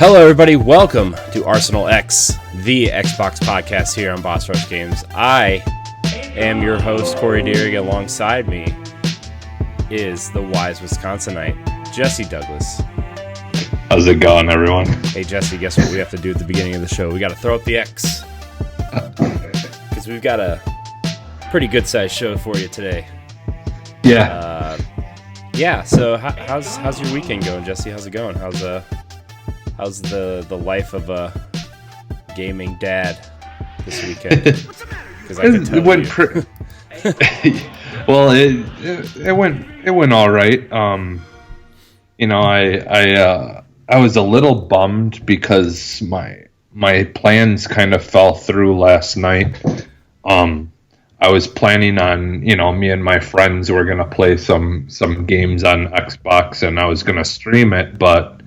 Hello, everybody. Welcome to Arsenal X, the Xbox podcast here on Boss Rush Games. I am your host, Corey Deering. Alongside me is the wise Wisconsinite, Jesse Douglas. How's it going, everyone? Hey, Jesse, guess what we have to do at the beginning of the show? We got to throw up the X. Because we've got a pretty good-sized show for you today. Yeah. So how's your weekend going, Jesse? How's it going? How's the life of a gaming dad this weekend? Because I can tell it went well, it went all right. I was a little bummed because my plans kind of fell through last night. I was planning on, me and my friends were gonna play some games on Xbox, and I was gonna stream it, but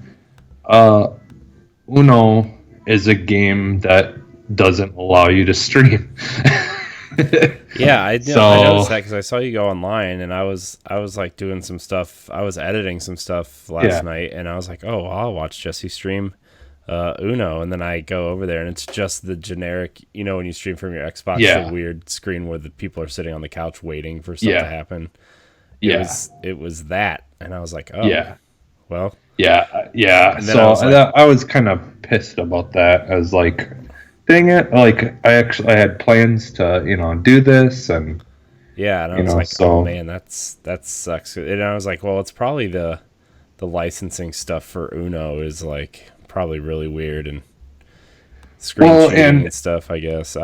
Uno is a game that doesn't allow you to stream. Yeah, I noticed that because I saw you go online, and I was like doing some stuff. I was editing some stuff last night, and I was like, oh, I'll watch Jesse stream Uno, and then I go over there, and it's just the generic, when you stream from your Xbox, the weird screen where the people are sitting on the couch waiting for stuff to happen. It was that, and I was like, oh, well. Yeah. So I was kind of pissed about that. I was like, dang it! Like I had plans to do this, and and I was like, oh man, that sucks. And I was like, well, it's probably the licensing stuff for Uno is like probably really weird and screen sharing and stuff, I guess.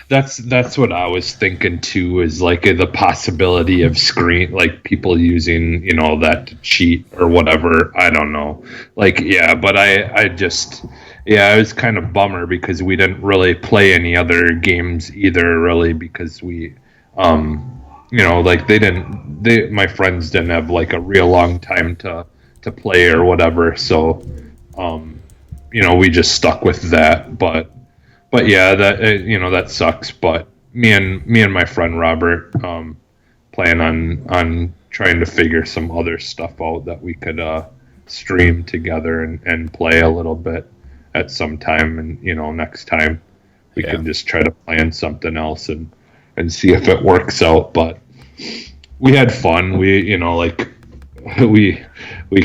That's what I was thinking too, is like the possibility of people using that to cheat or whatever. I don't know. But I just it was kind of bummer because we didn't really play any other games either, really, because we my friends didn't have like a real long time to play or whatever, so we just stuck with that. But yeah, that sucks. But me and my friend Robert plan on trying to figure some other stuff out that we could stream together and play a little bit at some time. And next time we can just try to plan something else and see if it works out. But we had fun. We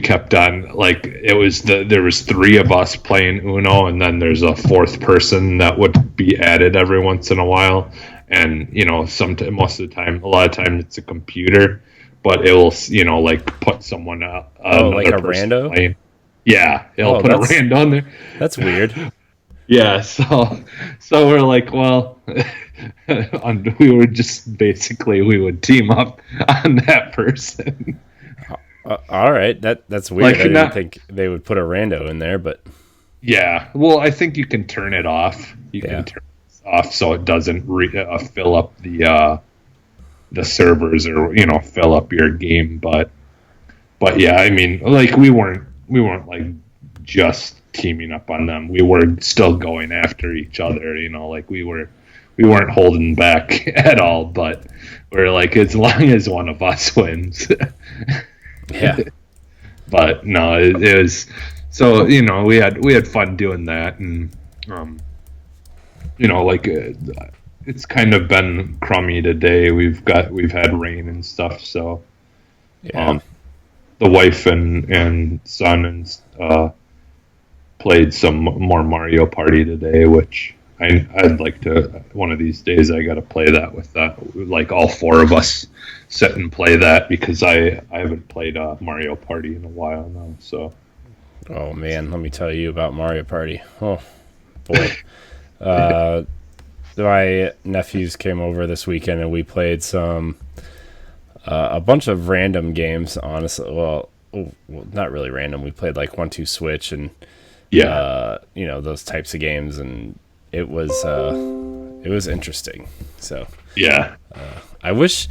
kept on, there was three of us playing Uno, and then there's a fourth person that would be added every once in a while. And most of the time, a lot of times it's a computer, but it will put someone out. Like a rando? Playing. Yeah, it'll put a rando on there. That's weird. Yeah, so we're like, well, we would team up on that person. All right, that's weird. I didn't think they would put a rando in there, but yeah. Well, I think you can turn it off. You can turn it off so it doesn't fill up the servers or fill up your game. But yeah, I mean, we weren't like just teaming up on them. We were still going after each other. We weren't holding back at all. But we're like, as long as one of us wins. Yeah, but no, it was so we had fun doing that, and it's kind of been crummy today. We've had rain and stuff, so the wife and son played some more Mario Party today, which I'd like to. One of these days, I got to play that with all four of us sit and play that, because I haven't played Mario Party in a while now. So, oh man, let me tell you about Mario Party. Oh boy, my nephews came over this weekend and we played some a bunch of random games. Honestly, well, not really random. We played like 1-2 Switch and those types of games, and it was interesting. So I wish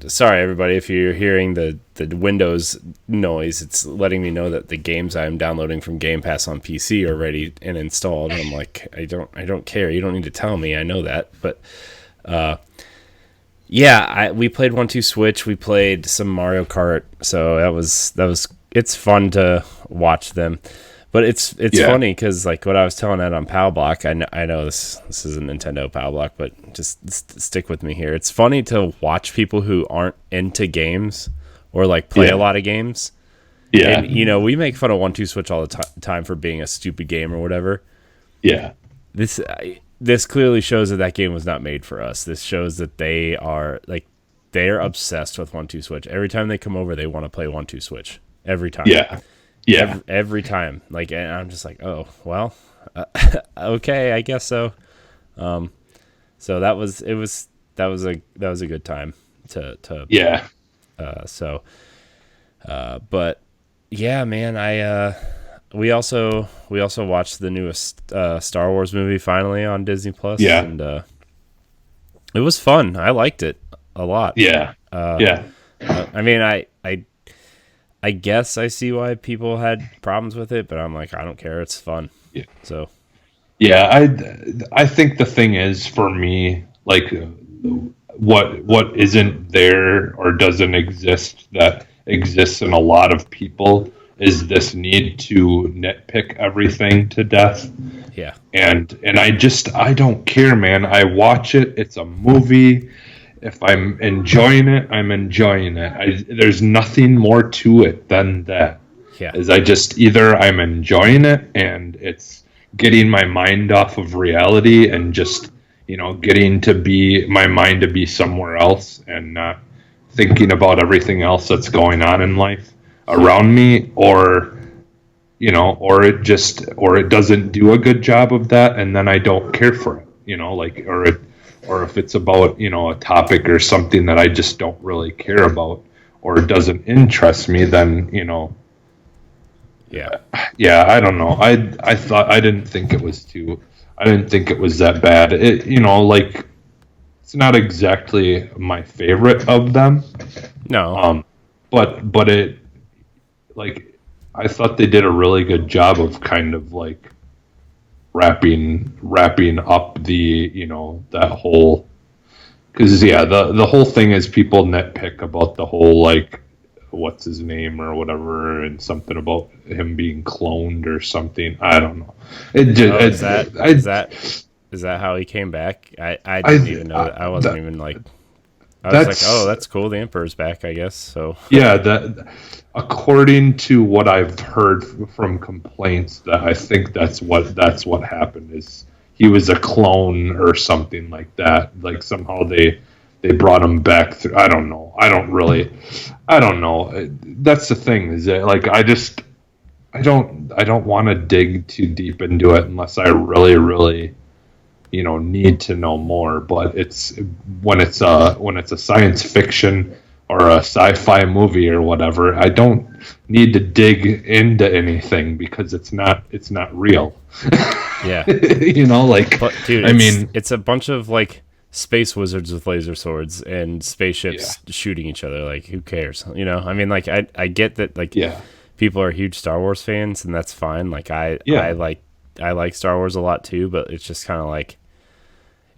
sorry everybody if you're hearing the Windows noise. It's letting me know that the games I'm downloading from Game Pass on PC are ready and installed. I'm like, I don't care. You don't need to tell me. I know that. But we played 1-2 Switch. We played some Mario Kart. So that was it's fun to watch them. But it's funny because like what I was telling Ed on Pow Block, I know this is a Nintendo Pow Block, but just stick with me here. It's funny to watch people who aren't into games or like play a lot of games. Yeah, and you know, we make fun of 1-2 Switch all the time for being a stupid game or whatever. Yeah, this clearly shows that game was not made for us. This shows that they're obsessed with 1-2 Switch. Every time they come over, they want to play 1-2 Switch. Every time. Yeah. Every time. Like, and I'm just like, oh, well, okay, I guess so. So that was a good time to yeah. But yeah, man, we also watched the newest Star Wars movie finally on Disney Plus. Yeah. And it was fun. I liked it a lot. Yeah. I mean, I guess I see why people had problems with it, but I'm like, I don't care. It's fun. Yeah. So. Yeah, I think the thing is for me, like, what isn't there or doesn't exist that exists in a lot of people is this need to nitpick everything to death. Yeah. And I don't care, man. I watch it. It's a movie. If I'm enjoying it, I'm enjoying it. There's nothing more to it than that. Yeah. Either I'm enjoying it and it's getting my mind off of reality and just, getting my mind to be somewhere else and not thinking about everything else that's going on in life around me, or it doesn't do a good job of that, and then I don't care for it, or if it's about, a topic or something that I just don't really care about or doesn't interest me, then, yeah, I don't know. I didn't think it was that bad. It's not exactly my favorite of them. No. But it, I thought they did a really good job of kind of wrapping up the that whole, because the whole thing is people nitpick about the whole what's his name or whatever, and something about him being cloned or something. I don't know. Is that how he came back? I didn't even know that. I wasn't even like. I was like, oh, that's cool. The Emperor's back, I guess. So yeah, that according to what I've heard from complaints, that I think that's what happened. Is he was a clone or something like that? Like somehow they brought him back through. I don't know. I don't know. That's the thing. Is that I don't want to dig too deep into it unless I really, really need to know more. But it's when it's a science fiction or a sci-fi movie or whatever, I don't need to dig into anything because it's not real. Yeah. But, dude, it's a bunch of space wizards with laser swords and spaceships shooting each other. Like, who cares? I get that people are huge Star Wars fans, and that's fine. I like Star Wars a lot too, but it's just kind of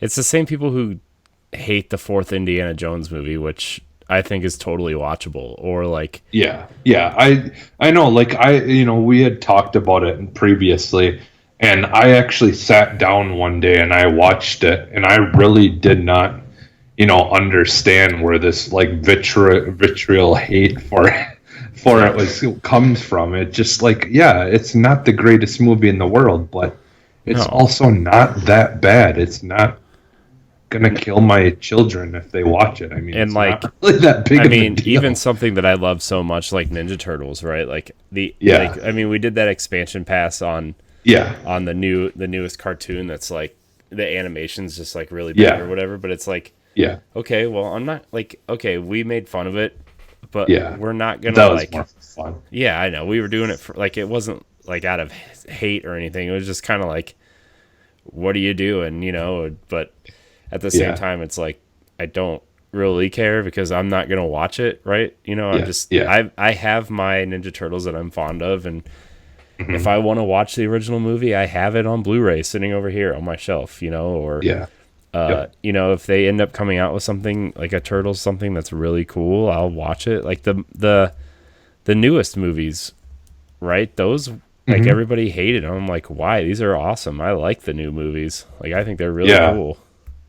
it's the same people who hate the fourth Indiana Jones movie, which I think is totally watchable, or I know, we had talked about it previously, and I actually sat down one day and I watched it, and I really did not understand where this vitriol hate for it comes from. It just it's not the greatest movie in the world, but it's also not that bad. It's not gonna kill my children if they watch it. It's not really that big of a deal. Even something that I love so much, like Ninja Turtles, right? We did that expansion pass on the newest cartoon that's the animation's just really bad or whatever, but it's okay, well, I'm not okay, we made fun of it, but we're not gonna that was more fun. Yeah, I know. We were doing it for it wasn't out of hate or anything. It was just kind of what are you doing, but at the same time, it's I don't really care because I'm not gonna watch it, right? I have my Ninja Turtles that I'm fond of, and if I want to watch the original movie, I have it on Blu-ray sitting over here on my shelf, or if they end up coming out with something like a Turtles, something that's really cool, I'll watch it. The newest movies, right? Those like everybody hated them. I'm like, why? These are awesome. I like the new movies. Like, I think they're really cool.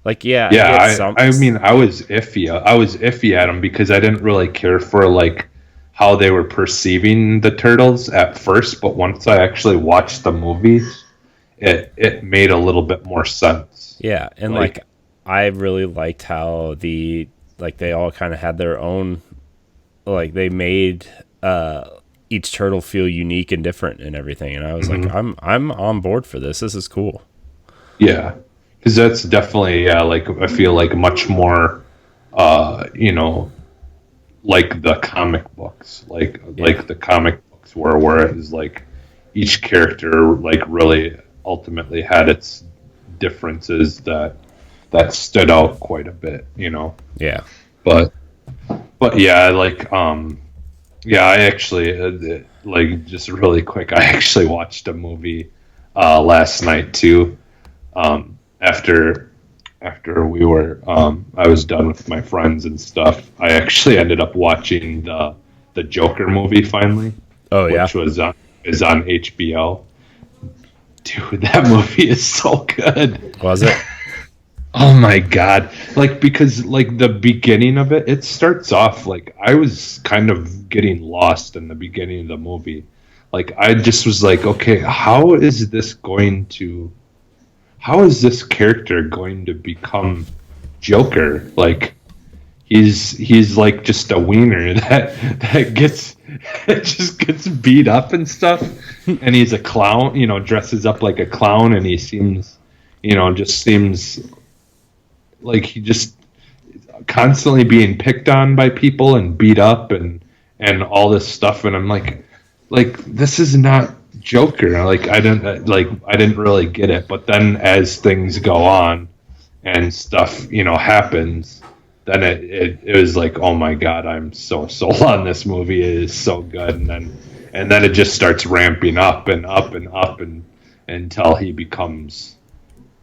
Like, I mean, I was iffy. I was iffy at them because I didn't really care for like how they were perceiving the turtles at first. But once I actually watched the movies, it made a little bit more sense. Yeah, and like I really liked how they all kind of had their own, like they made each turtle feel unique and different and everything. And I was like, I'm on board for this. This is cool. Yeah. Because that's definitely, like I feel like much more, you know, like the comic books, like the comic books were, where it was like each character like really ultimately had its differences that stood out quite a bit, you know. Yeah. But yeah, like I actually like just really quick, I actually watched a movie last night too. After we were I was done with my friends and stuff, I actually ended up watching the Joker movie finally. Oh yeah. Which is on HBO. Dude, that movie is so good. Was it? Oh my god. Like, because like the beginning of it starts off like I was kind of getting lost in the beginning of the movie. Like I just was like, okay, how is this character going to become Joker? Like he's like just a wiener that gets beat up and stuff, and he's a clown, you know, dresses up like a clown, and he seems like he just constantly being picked on by people and beat up and all this stuff, and I'm like this is not Joker. Like I didn't really get it, but then as things go on and stuff, you know, happens, then it was like, oh my god, I'm so sold on this movie. It is so good, and then it just starts ramping up and up and up and until he becomes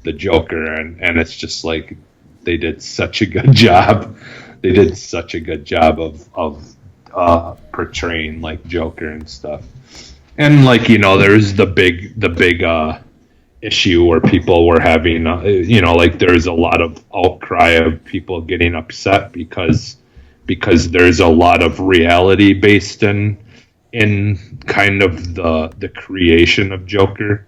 the Joker, and it's just like they did such a good job. They did such a good job of portraying like Joker and stuff. And like, you know, there's the big issue where people were having, you know, like there's a lot of outcry of people getting upset because there's a lot of reality based in kind of the creation of Joker.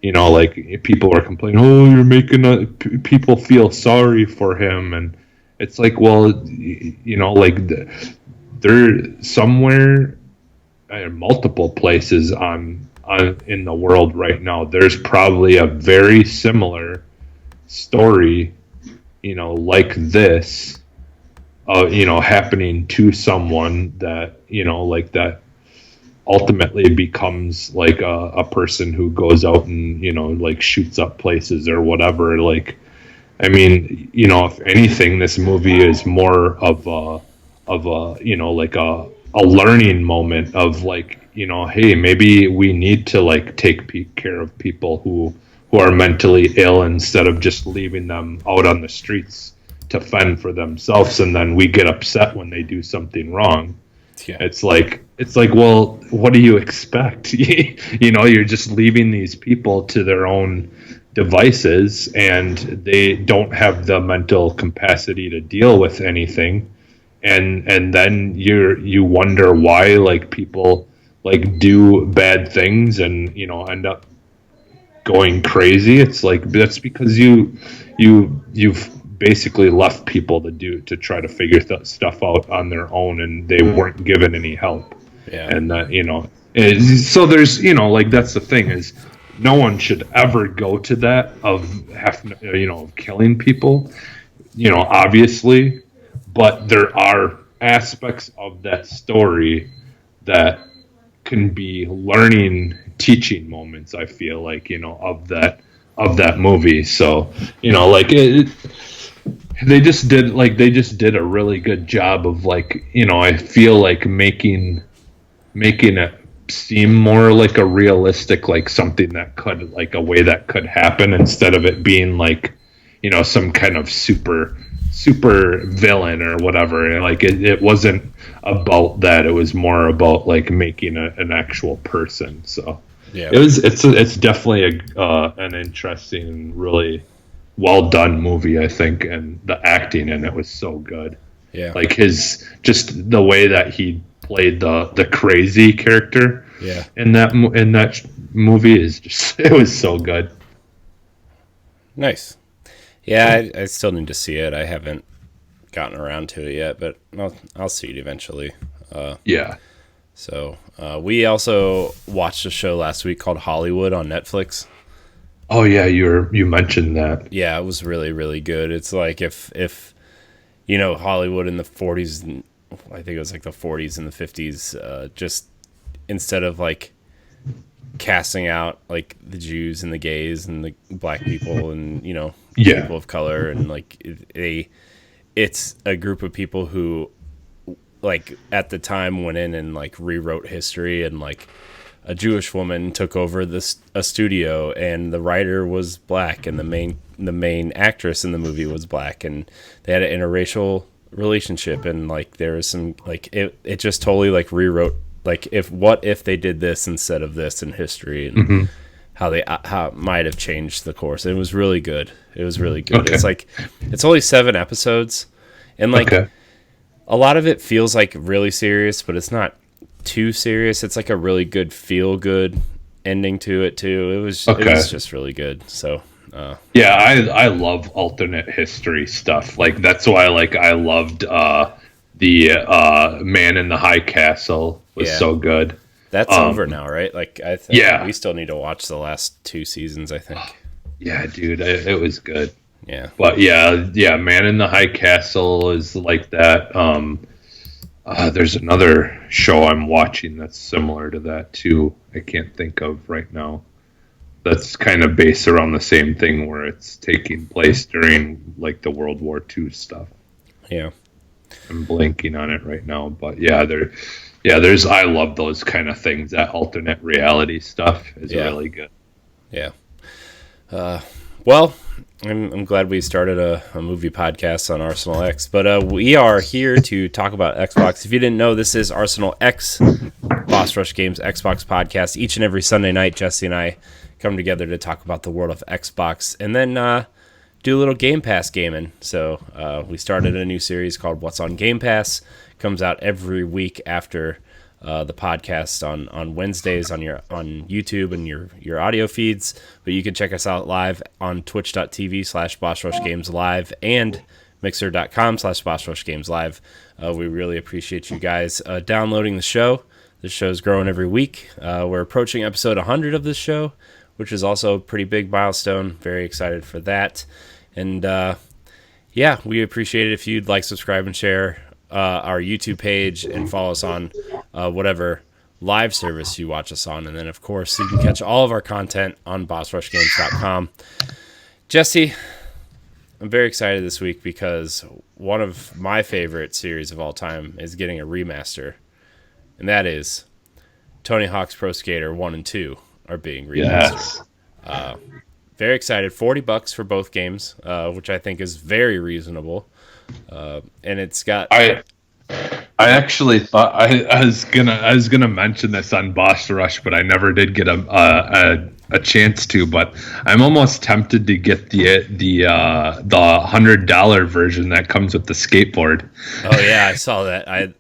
You know, like people are complaining, oh, you're making people feel sorry for him, and it's like, well, you know, like there somewhere, multiple places on in the world right now, there's probably a very similar story, you know, like this, you know, happening to someone that, you know, like that ultimately becomes like a person who goes out and, you know, like shoots up places or whatever. Like, I mean, you know, if anything, this movie is more of a you know, like a learning moment of like, you know, hey, maybe we need to like take care of people who are mentally ill instead of just leaving them out on the streets to fend for themselves, and then we get upset when they do something wrong. Yeah. It's like, well, what do you expect? You know, you're just leaving these people to their own devices, and they don't have the mental capacity to deal with anything. And then you wonder why like people like do bad things and, you know, end up going crazy. It's like, that's because you've basically left people to try to figure stuff out on their own, and they weren't given any help. Yeah. And that, you know, so there's, you know, like that's the thing, is no one should ever go to that of you know, killing people, you know, obviously, but there are aspects of that story that can be learning, teaching moments, I feel like, you know, of that movie. So, you know, like they just did a really good job of like, you know, I feel like making it seem more like a realistic, like something that could, like a way that could happen, instead of it being like, you know, some kind of super villain or whatever. Like it wasn't about that. It was more about like making an actual person. So Yeah. It's definitely an interesting, really well done movie, I think, and the acting in it was so good. Yeah. Like just the way that he played the crazy character. Yeah. In that movie is just it was so good. Nice. Yeah, I still need to see it. I haven't gotten around to it yet, but I'll see it eventually. Yeah. So we also watched a show last week called Hollywood on Netflix. Oh yeah, you mentioned that. Yeah, it was really, really good. It's like if Hollywood in the 40s, I think it was like the 40s and the 50s, just instead of like casting out like the Jews and the gays and the black people and people of color, and like it's a group of people who like at the time went in and like rewrote history, and like a Jewish woman took over a studio, and the writer was black, and the main actress in the movie was black, and they had an interracial relationship, and like there was some like it just totally like rewrote like what if they did this instead of this in history, and how it might have changed the course. It was really good. It was really good. Okay. It's like it's only 7 episodes, and like a lot of it feels like really serious, but it's not too serious. It's like a really good feel good ending to it too. It was just really good. So yeah, I love alternate history stuff. Like that's why I loved the Man in the High Castle was so good. That's over now, right? Like I think we still need to watch the last 2 seasons, I think. Yeah, dude, it was good. Yeah. But yeah, Man in the High Castle is like that. There's another show I'm watching that's similar to that too. I can't think of right now. That's kind of based around the same thing, where it's taking place during like the World War II stuff. Yeah. I'm blanking on it right now, but there's I love those kind of things. That alternate reality stuff is really good. Yeah. Well, I'm glad we started a movie podcast on Arsenal X, but we are here to talk about Xbox. If you didn't know, this is Arsenal X, Boss Rush Games Xbox podcast. Each and every Sunday night, Jesse and I come together to talk about the world of Xbox, and then do a little Game Pass gaming. So we started a new series called What's on Game Pass. Comes out every week after the podcast on Wednesdays on YouTube and your audio feeds, but you can check us out live on twitch.tv/BossRushGamesLive and mixer.com/BossRushGamesLive. We really appreciate you guys downloading the show. This show's growing every week. We're approaching episode 100 of this show, which is also a pretty big milestone. Very excited for that. And we appreciate it if you'd like, subscribe, and share our YouTube page, and follow us on whatever live service you watch us on. And then, of course, you can catch all of our content on bossrushgames.com. Jesse, I'm very excited this week because one of my favorite series of all time is getting a remaster, and that is Tony Hawk's Pro Skater 1 and 2 are being remastered. Yes. Very excited. $40 for both games, which I think is very reasonable. And it's got. I actually thought I was gonna mention this on Boss Rush, but I never did get a chance to. But I'm almost tempted to get the $100 version that comes with the skateboard. Oh yeah, I saw that. I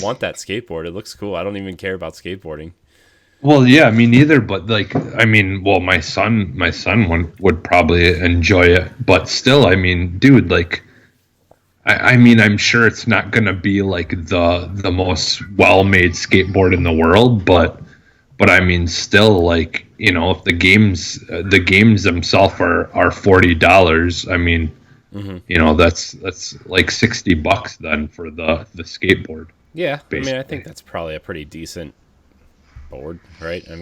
want that skateboard. It looks cool. I don't even care about skateboarding. Well, yeah, me neither. But my son would probably enjoy it. But still, dude, I'm sure it's not gonna be like the most well-made skateboard in the world. But still, if the games themselves are $40, that's like $60 then for the skateboard. Yeah, basically. I think that's probably a pretty decent board, right? I'm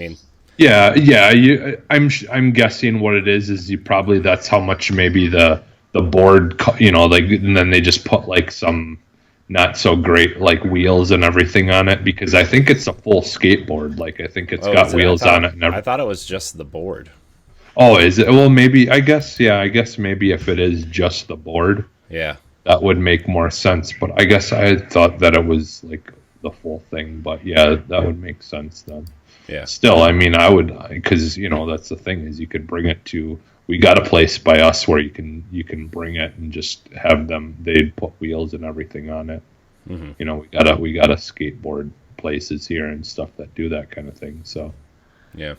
guessing what it is you probably that's how much maybe the board, and then they just put some not so great wheels and everything on it, because I think it's a full skateboard. I think it's got wheels on it. I thought it was just the board. Oh, is it? Well, maybe, I guess maybe if it is just the board, that would make more sense. But I guess I thought that it was the full thing. But yeah, that would make sense then. Yeah. still, I mean, I would, because that's the thing, is you could bring it to. We got a place by us where you can bring it and just have them. They'd put wheels and everything on it. Mm-hmm. We got a skateboard places here and stuff that do that kind of thing. So yeah,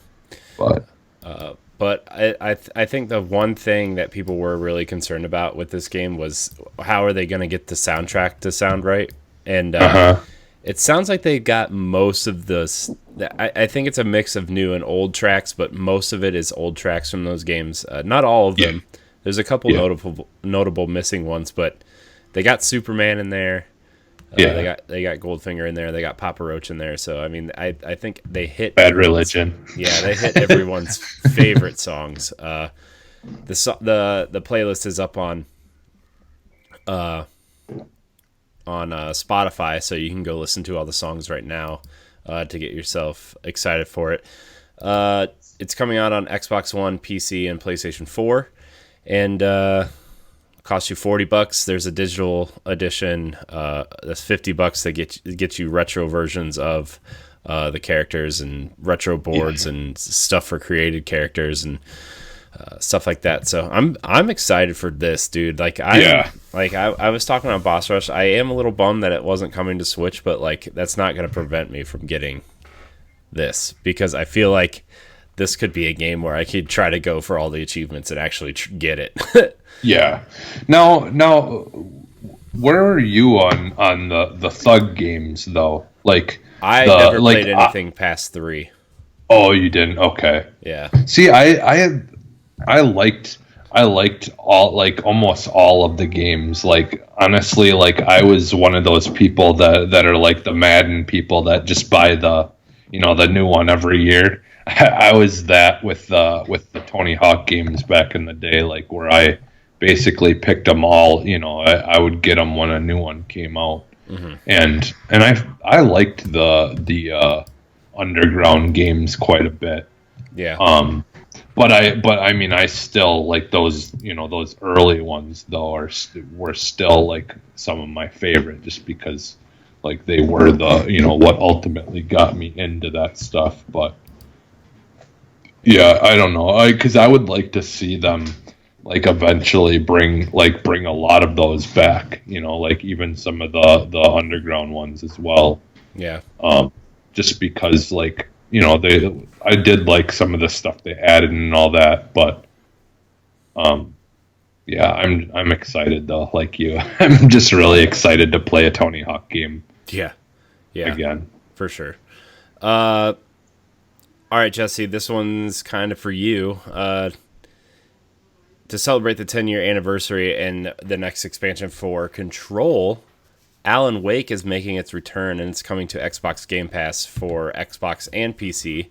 but I think the one thing that people were really concerned about with this game was how are they going to get the soundtrack to sound right, and it sounds like they got most of this. I think it's a mix of new and old tracks, but most of it is old tracks from those games. Not all of them. There's a couple notable missing ones, but they got Superman in there. They got Goldfinger in there. They got Papa Roach in there. So I mean, I think they hit Bad Religion. Yeah, they hit everyone's favorite songs. The playlist is up on Spotify, so you can go listen to all the songs right now to get yourself excited for it. It's coming out on Xbox One, PC, and PlayStation 4, and costs you $40. There's a digital edition that's $50 that gets you retro versions of the characters and retro boards and stuff for created characters and stuff like that. So I'm excited for this, dude. Like I was talking on Boss Rush. I am a little bummed that it wasn't coming to Switch, but like that's not going to prevent me from getting this, because I feel like this could be a game where I could try to go for all the achievements and actually get it. Yeah. Now, where are you on the Thug games though? Like I never played anything past 3. Oh, you didn't? Okay. Yeah. See, I liked all, like almost all of the games. Like honestly, like I was one of those people that are like the Madden people that just buy the new one every year. I was that with the Tony Hawk games back in the day, like where I basically picked them all. I would get them when a new one came out, and I liked the underground games quite a bit. Yeah. But I mean, I still like those. Those early ones though were still like some of my favorite, just because like they were the what ultimately got me into that stuff. But yeah, I don't know, because I would like to see them like eventually bring a lot of those back. Like even some of the underground ones as well. Yeah. Just because like I did like some of the stuff they added and all that, but yeah, I'm excited though, like you. I'm just really excited to play a Tony Hawk game. Yeah. Again. For sure. All right, Jesse, this one's kind of for you. To celebrate the 10-year anniversary and the next expansion for Control, Alan Wake is making its return, and it's coming to Xbox Game Pass for Xbox and PC,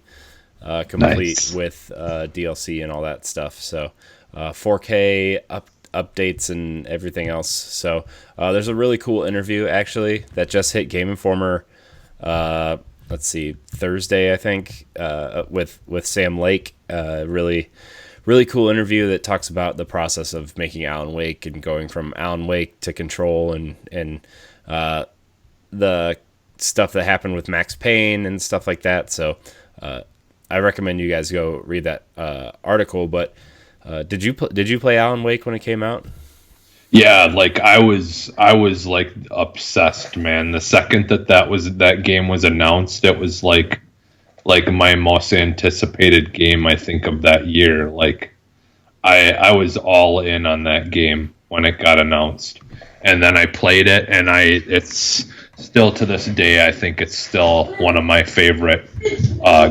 complete with DLC and all that stuff. So 4K updates and everything else. So there's a really cool interview, actually, that just hit Game Informer, Thursday, I think, with Sam Lake. Really cool interview that talks about the process of making Alan Wake and going from Alan Wake to Control and the stuff that happened with Max Payne and stuff like that. So I recommend you guys go read that article. But did you play Alan Wake when it came out? Yeah, like I was like obsessed, man. The second that game was announced, it was like my most anticipated game, I think, of that year. Like I was all in on that game when it got announced, and then I played it, and it's still to this day, I think it's still one of my favorite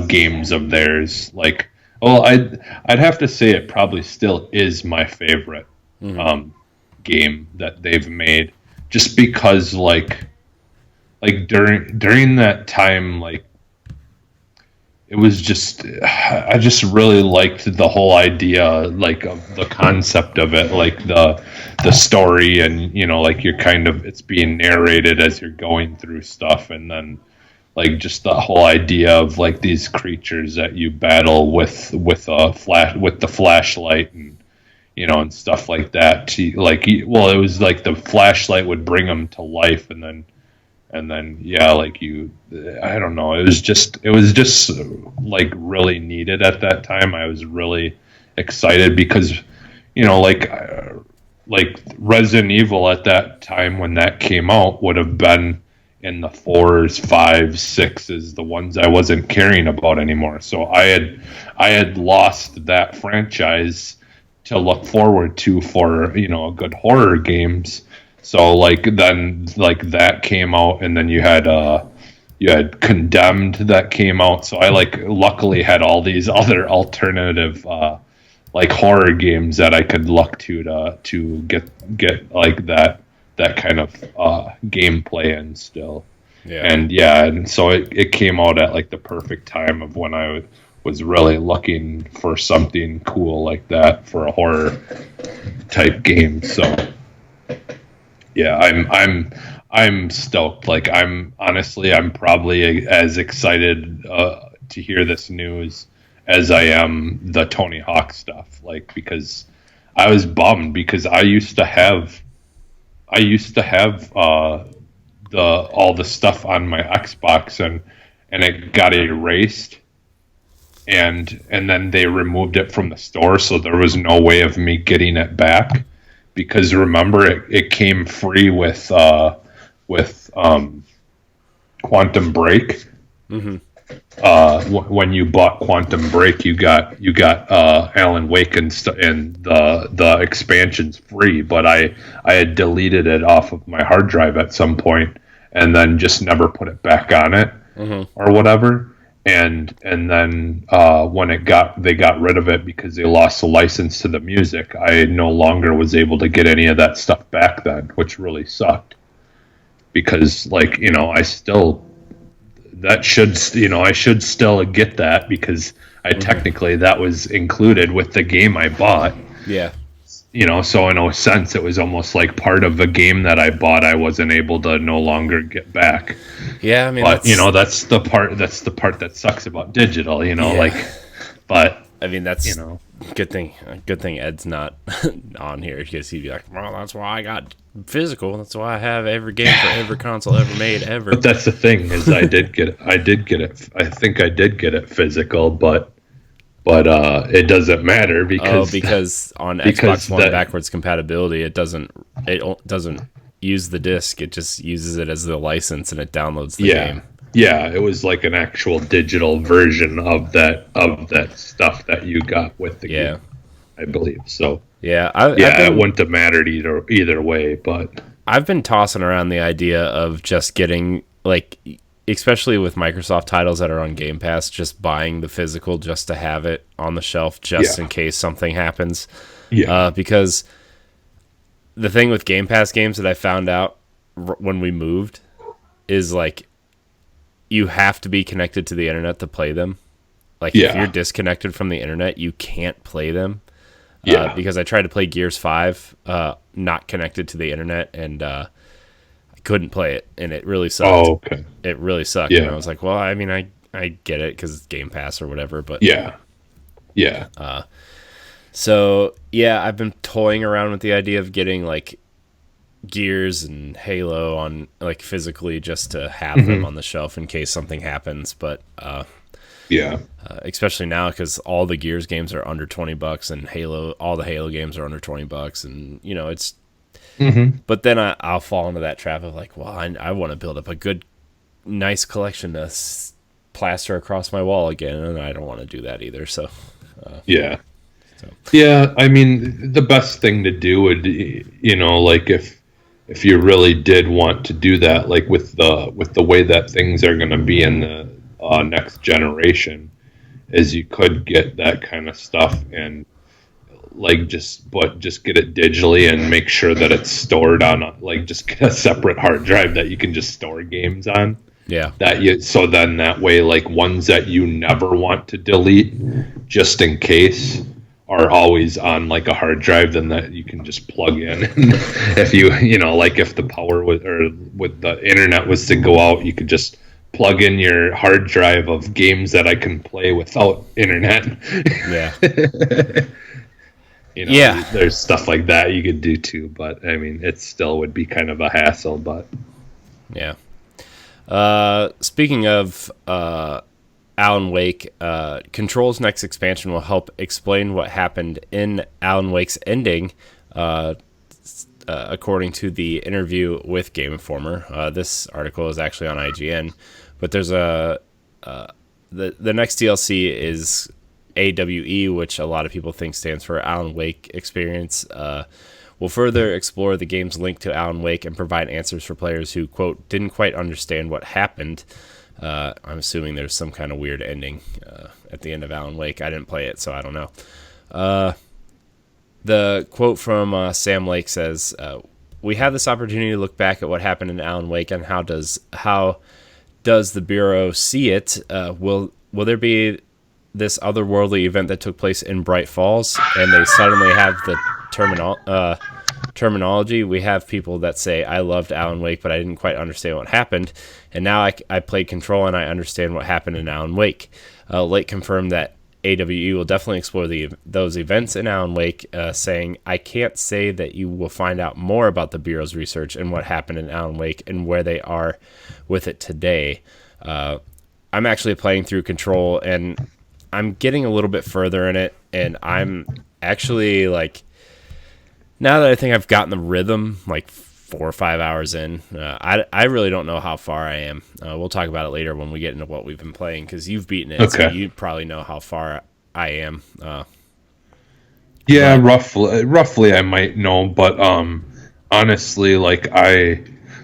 games of theirs. Like, well, I'd have to say it probably still is my favorite game that they've made, just because like during that time, like it was just, I just really liked the whole idea, like of the concept of it, like the story, and like you're kind of, it's being narrated as you're going through stuff, and then like just the whole idea of like these creatures that you battle with the flashlight, and and stuff like that. It was like the flashlight would bring them to life, and then And then yeah, like I don't know, it was just like really needed at that time. I was really excited because like Resident Evil at that time when that came out would have been in the fours, fives, sixes, the ones I wasn't caring about anymore. So I had lost that franchise to look forward to for a good horror games. So like then like that came out, and then you had Condemned that came out. So I like luckily had all these other alternative like horror games that I could look to get like that kind of gameplay in still. Yeah. And so it came out at like the perfect time of when I was really looking for something cool like that for a horror type game. So yeah, I'm stoked. Like I'm probably as excited to hear this news as I am the Tony Hawk stuff. Like because I was bummed because I used to have all the stuff on my Xbox and it got erased and then they removed it from the store, so there was no way of me getting it back because remember it came free with Quantum Break. Mm-hmm. When you bought Quantum Break, you got Alan Wake and the expansions free, but I had deleted it off of my hard drive at some point, and then just never put it back on it or whatever. And then when they got rid of it because they lost the license to the music, I no longer was able to get any of that stuff back then, which really sucked because like I still. I should still get that because I technically that was included with the game I bought. Yeah. So in a sense, it was almost like part of the game that I bought. I wasn't able to no longer get back. Yeah, I mean, but that's the part that sucks about digital. But I mean, that's good thing Ed's not on here because he'd be like, well, that's why I got physical. That's why I have every game for every console ever made ever. But that's the thing is I did get it. I think I did get it physical, but it doesn't matter because on Xbox One backwards compatibility, it doesn't use the disc. It just uses it as the license and it downloads the game. Yeah, it was like an actual digital version of that stuff that you got with the game, I believe. So yeah, it wouldn't have mattered either way. But I've been tossing around the idea of just getting like, especially with Microsoft titles that are on Game Pass, just buying the physical just to have it on the shelf just in case something happens. Yeah, because the thing with Game Pass games that I found out when we moved is like, you have to be connected to the internet to play them. Like if you're disconnected from the internet, you can't play them. Because I tried to play Gears 5, not connected to the internet, and I couldn't play it, and it really sucked. Oh, okay. It really sucked. Yeah. And I was like, well, I mean, I get it because it's Game Pass or whatever, but yeah. So yeah, I've been toying around with the idea of getting like Gears and Halo on like physically just to have them on the shelf in case something happens, but especially now because all the Gears games are under $20 and all the Halo games are under $20, and it's but then I'll fall into that trap of like, well, I want to build up a good nice collection to plaster across my wall again, and I don't want to do that either. So I mean the best thing to do would like if you really did want to do that, like with the way that things are going to be in the next generation, is you could get that kind of stuff and like just get it digitally and make sure that it's stored on just get a separate hard drive that you can just store games on. Yeah. So then that way, like ones that you never want to delete, just in case, are always on like a hard drive, then that you can just plug in. If if the power with the internet was to go out, you could just plug in your hard drive of games that I can play without internet. Yeah. There's stuff like that you could do too, but I mean, it still would be kind of a hassle, but yeah. Speaking of Alan Wake, Control's next expansion will help explain what happened in Alan Wake's ending, according to the interview with Game Informer. This article is actually on IGN, but there's the next DLC is AWE, which a lot of people think stands for Alan Wake Experience. Will further explore the game's link to Alan Wake and provide answers for players who, quote, didn't quite understand what happened. I'm assuming there's some kind of weird ending at the end of Alan Wake. I didn't play it, so I don't know. The quote from Sam Lake says, "We have this opportunity to look back at what happened in Alan Wake and how does the Bureau see it? Will there be this otherworldly event that took place in Bright Falls, and they suddenly have the terminology? We have people that say, I loved Alan Wake, but I didn't quite understand what happened. And now I played Control, and I understand what happened in Alan Wake." Lake confirmed that AWE will definitely explore those events in Alan Wake, saying, "I can't say that you will find out more about the Bureau's research and what happened in Alan Wake and where they are with it today." I'm actually playing through Control, and I'm getting a little bit further in it, and I'm actually, like, now that I think I've gotten the rhythm, like 4 or 5 hours in, I really don't know how far I am. We'll talk about it later when we get into what we've been playing, because you've beaten it, Okay. so you probably know how far I am. Yeah, roughly I might know, but honestly, like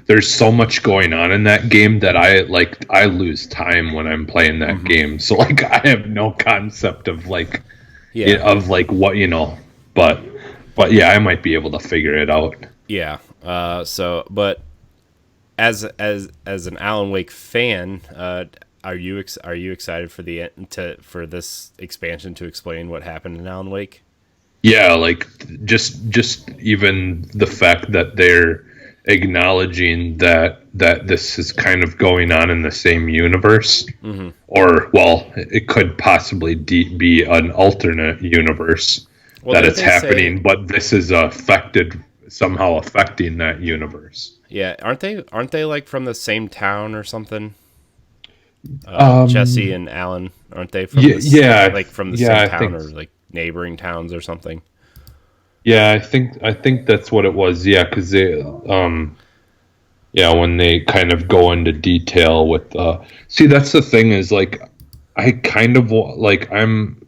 there's so much going on in that game that I lose time when I'm playing that game. So like I have no concept of like what, but yeah, I might be able to figure it out. Yeah. But as an Alan Wake fan, are you excited for this expansion to explain what happened in Alan Wake? Yeah, like just even the fact that they're acknowledging that this is kind of going on in the same universe, or well, it could possibly be an alternate universe that it's happening, but this is somehow affecting that universe. Yeah, aren't they like from the same town or something? Jesse and Alan, aren't they from from the same town or like neighboring towns or something? Yeah, I think that's what it was. Yeah, because they when they kind of go into detail with see, that's the thing, is like I kind of like I'm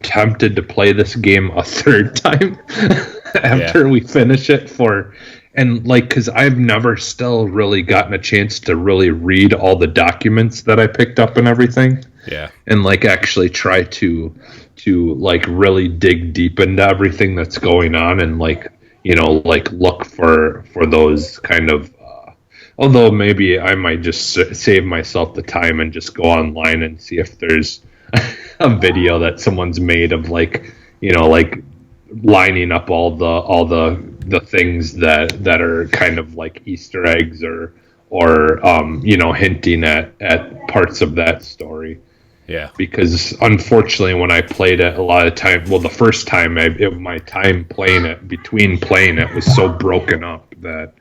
tempted to play this game a third time after we finish it because I've never still really gotten a chance to really read all the documents that I picked up and everything. Yeah. And like actually try to like really dig deep into everything that's going on and like look for those kind of although maybe I might just save myself the time and just go online and see if there's a video that someone's made of like lining up all the things that are kind of like Easter eggs or hinting at parts of that story. Yeah. Because unfortunately, when I played it, a lot of time, the first time my time between playing it was so broken up that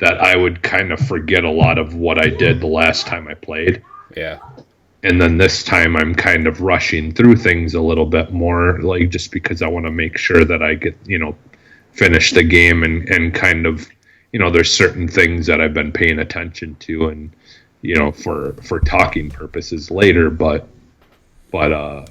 I would kind of forget a lot of what I did the last time I played. Yeah. And then this time I'm kind of rushing through things a little bit more, like just because I want to make sure that I get, finish the game and kind of, there's certain things that I've been paying attention to and, for talking purposes later, but I'm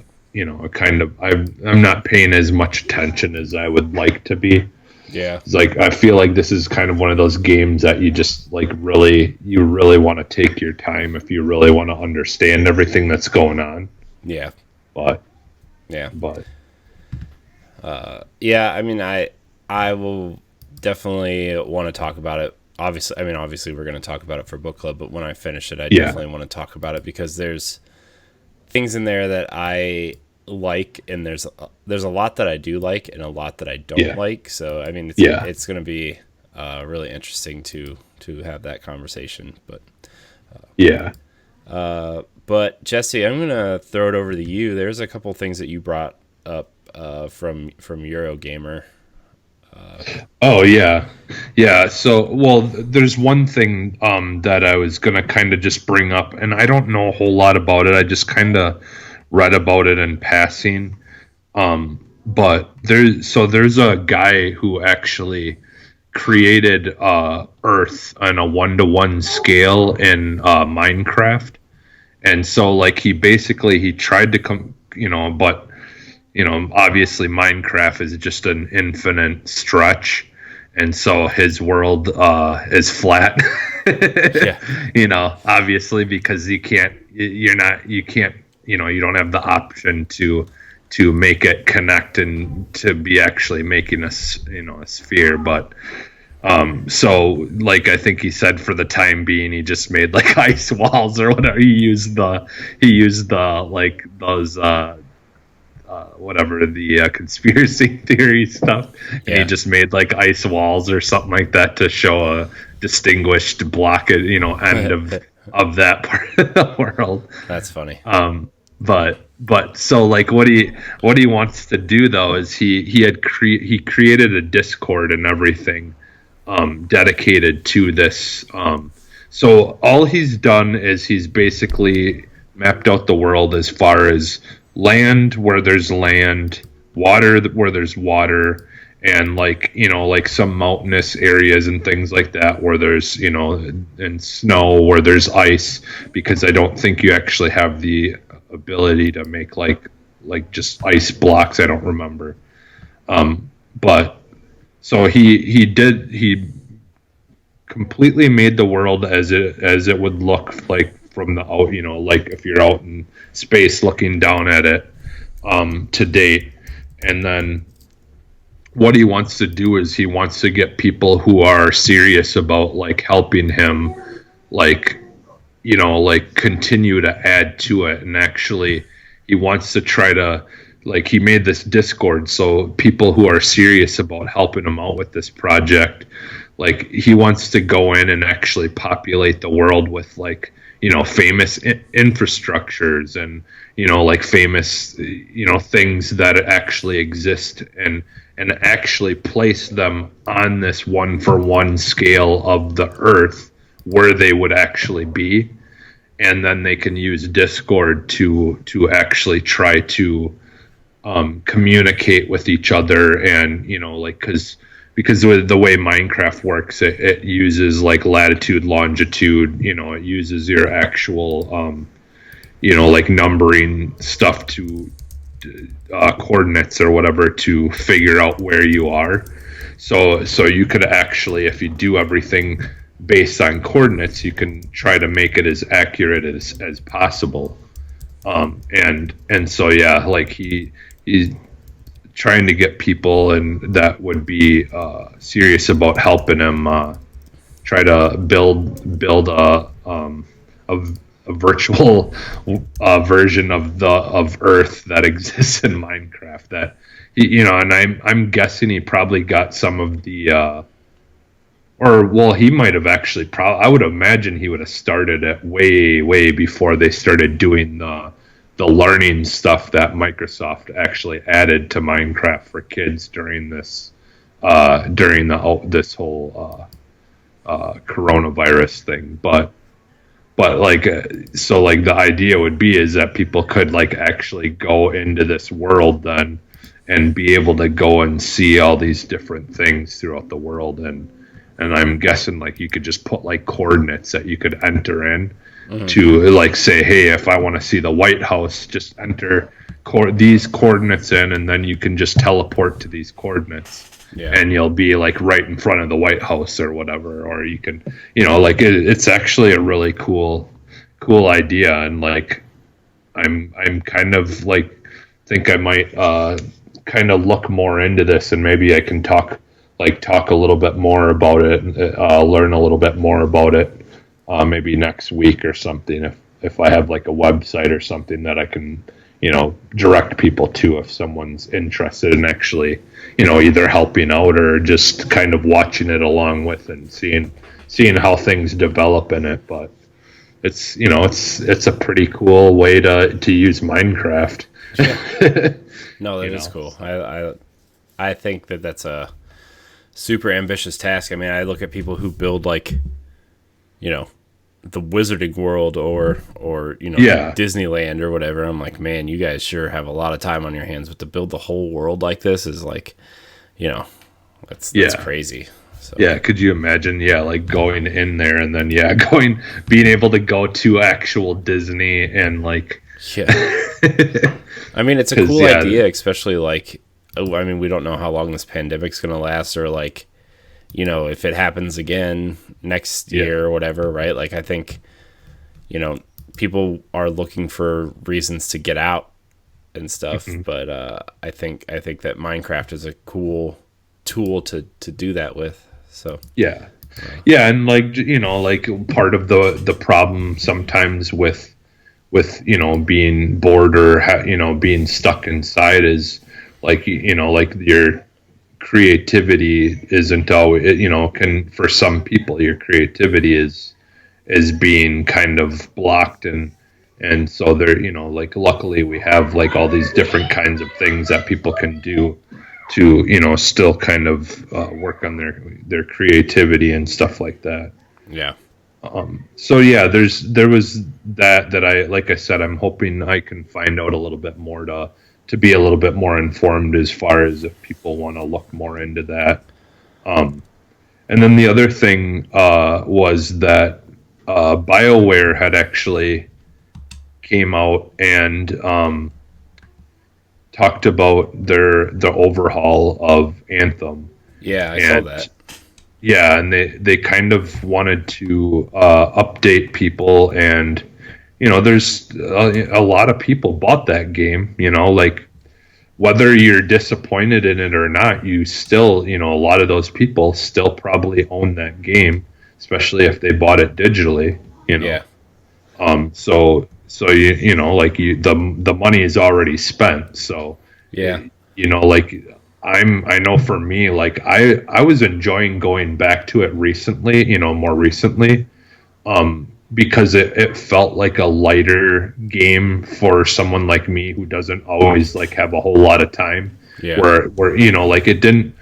not paying as much attention as I would like to be. Yeah. It's like I feel like this is kind of one of those games that you just like really want to take your time if you really want to understand everything that's going on. Yeah. But I mean I will definitely want to talk about it. Obviously we're going to talk about it for book club, but when I finish it, I definitely want to talk about it because there's things in there that I like, and there's a lot that I do like and a lot that I don't like. So I mean, it's going to be really interesting to have that conversation. But but Jesse, I'm going to throw it over to you. There's a couple things that you brought up from Eurogamer. Oh yeah. So, well, there's one thing that I was gonna kind of just bring up, and I don't know a whole lot about it. I just kind of read about it in passing. But there's a guy who actually created Earth on a 1-to-1 scale in Minecraft, and so like he tried to come, but obviously Minecraft is just an infinite stretch, and so his world is flat. Yeah. Obviously because you can't, you don't have the option to make it connect and to be actually making a sphere, but so like I think he said for the time being he just made like ice walls or whatever. He used the like those whatever the conspiracy theory stuff, and he just made like ice walls or something like that to show a distinguished block at end of that part of the world. That's funny. But so like what he wants to do though is he created a Discord and everything dedicated to this. So all he's done is he's basically mapped out the world as far as land where there's land, water where there's water, and like some mountainous areas and things like that where there's and snow where there's ice, because I don't think you actually have the ability to make like just ice blocks. I don't remember. But so he completely made the world as it would look like from the out, like if you're out in space looking down at it to date. And then what he wants to do is he wants to get people who are serious about like helping him, like like continue to add to it. And actually he wants to try to, like, he made this Discord, so people who are serious about helping him out with this project, like he wants to go in and actually populate the world with like famous infrastructures and like famous things that actually exist, and actually place them on this 1-for-1 scale of the Earth where they would actually be, and then they can use Discord to actually try to communicate with each other. And like because with the way Minecraft works, it uses like latitude, longitude, it uses your actual like numbering stuff to coordinates or whatever to figure out where you are. So you could actually, if you do everything based on coordinates, you can try to make it as accurate as possible. And so yeah, like he's trying to get people and that would be serious about helping him try to build a virtual version of Earth that exists in Minecraft. That and I'm guessing he probably got some of the or well, he might have actually. I would imagine he would have started it way before they started doing the learning stuff that Microsoft actually added to Minecraft for kids during this this whole coronavirus thing. But like so like the idea would be is that people could like actually go into this world then and be able to go and see all these different things throughout the world. And I'm guessing like you could just put like coordinates that you could enter in to like say, hey, if I want to see the White House, just enter these coordinates in, and then you can just teleport to these coordinates. Yeah. And you'll be like right in front of the White House or whatever. Or you can, like it's actually a really cool idea. And like I'm kind of like think I might kind of look more into this, and maybe I can talk a little bit more about it, learn a little bit more about it, maybe next week or something, if I have like a website or something that I can direct people to if someone's interested in actually either helping out or just kind of watching it along with and seeing how things develop in it. But it's it's a pretty cool way to use Minecraft. No, that is cool. I think that's a super ambitious task. I mean, I look at people who build like, you know, the Wizarding World or Disneyland or whatever. I'm like, man, you guys sure have a lot of time on your hands, but to build the whole world like this is like, that's crazy. So. Yeah, could you imagine? Yeah, like going in there and then being able to go to actual Disney and like. Yeah. I mean, it's a cool idea, especially like, I mean, we don't know how long this pandemic's going to last, or like, if it happens again next year or whatever, right? Like, I think, people are looking for reasons to get out and stuff, but I think that Minecraft is a cool tool to do that with. So yeah, and like like part of the problem sometimes with being bored or being stuck inside is like like your creativity isn't always can, for some people your creativity is being kind of blocked, and so they're like luckily we have like all these different kinds of things that people can do to still kind of work on their creativity and stuff like that. Yeah. So yeah, there was that I, like I said, I'm hoping I can find out a little bit more to be a little bit more informed as far as if people want to look more into that. And then the other thing was that BioWare had actually came out and talked about the overhaul of Anthem. Yeah, I saw that. Yeah, and they kind of wanted to update people, and there's a lot of people bought that game. Like whether you're disappointed in it or not, you still a lot of those people still probably own that game, especially if they bought it digitally. Yeah. So like the money is already spent. So yeah, like. I know for me, like I was enjoying going back to it recently, more recently, because it felt like a lighter game for someone like me who doesn't always like have a whole lot of time. Yeah. Where like it didn't.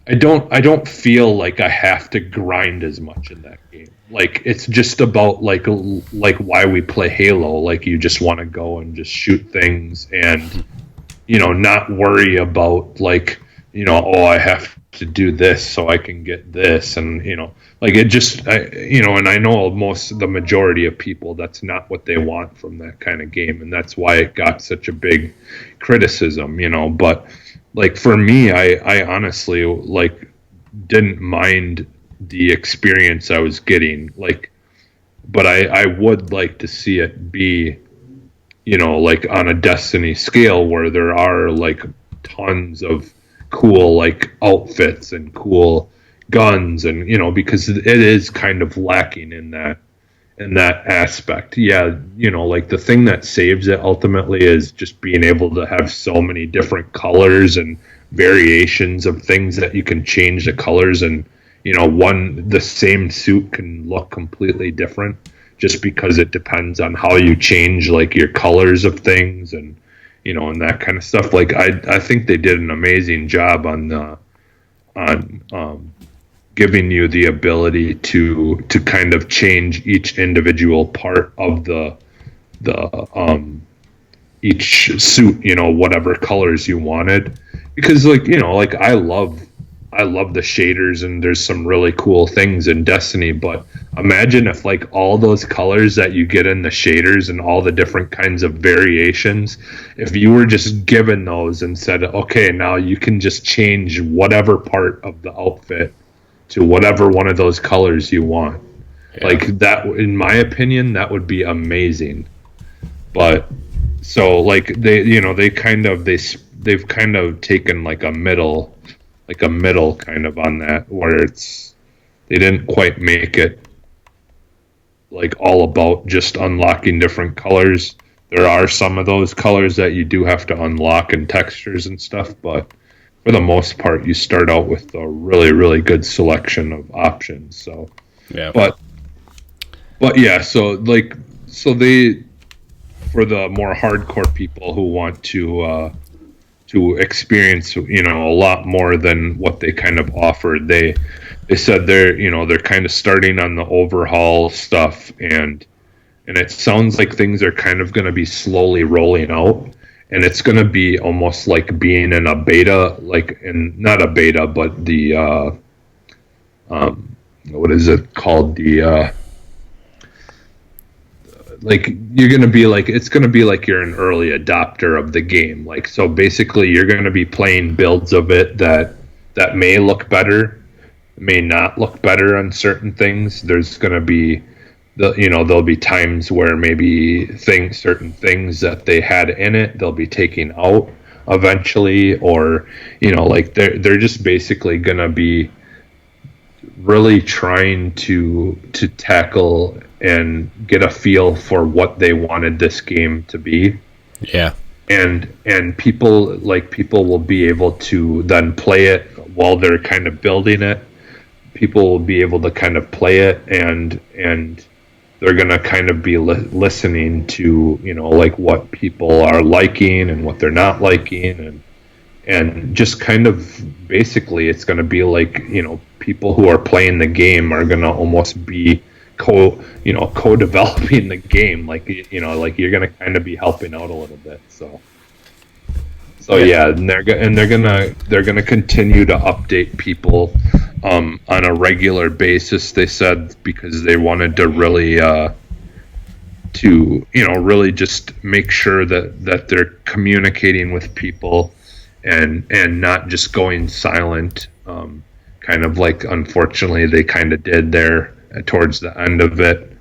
I don't feel like I have to grind as much in that game. Like it's just about like why we play Halo. Like you just want to go and just shoot things and. Not worry about like, I have to do this so I can get this. And, like it just, and I know the majority of people, that's not what they want from that kind of game. And that's why it got such a big criticism, but like for me, I honestly like didn't mind the experience I was getting, like, but I would like to see it be, like on a Destiny scale where there are like tons of cool like outfits and cool guns and because it is kind of lacking in that aspect. Yeah, like the thing that saves it ultimately is just being able to have so many different colors and variations of things that you can change the colors, and the same suit can look completely different just because it depends on how you change like your colors of things and and that kind of stuff. Like I think they did an amazing job on giving you the ability to kind of change each individual part of the each suit, whatever colors you wanted, because like like I love the shaders and there's some really cool things in Destiny, but imagine if like all those colors that you get in the shaders and all the different kinds of variations, if you were just given those and said, okay, now you can just change whatever part of the outfit to whatever one of those colors you want. Yeah. Like that, in my opinion, that would be amazing. But so like they've kind of taken like a middle kind of on that, where they didn't quite make it like all about just unlocking different colors. There are some of those colors that you do have to unlock and textures and stuff, but for the most part you start out with a really, really good selection of options. So yeah, but yeah, so they, for the more hardcore people who want to to experience, a lot more than what they kind of offered. They said they're kind of starting on the overhaul stuff, and it sounds like things are kind of going to be slowly rolling out, and it's going to be almost like being in a beta, like in not a beta, but the what is it called, the like you're going to be like, it's going to be like you're an early adopter of the game. Like, so basically you're going to be playing builds of it that may look better, may not look better on certain things. There's going to be there'll be times where maybe certain things that they had in it, they'll be taking out eventually, or like they're just basically going to be really trying to tackle and get a feel for what they wanted this game to be. Yeah. And people will be able to then play it while they're kind of building it. People will be able to kind of play it, and they're going to kind of be listening to, like what people are liking and what they're not liking, and just kind of basically it's going to be like, people who are playing the game are going to almost be co-developing the game, like like you're going to kind of be helping out a little bit. So yeah, and they're gonna continue to update people on a regular basis, they said, because they wanted to really really just make sure that they're communicating with people and not just going silent, kind of like unfortunately they kind of did there towards the end of it,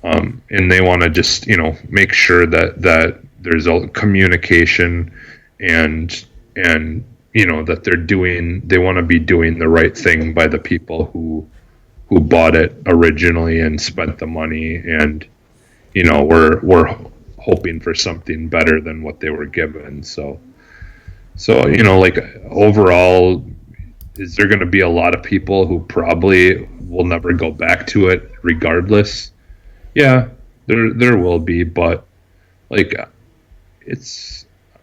and they want to just make sure that there's a communication, and that they want to be doing the right thing by the people who bought it originally and spent the money, and we're hoping for something better than what they were given. So like overall, is there going to be a lot of people who probably will never go back to it regardless? Yeah, there will be, but like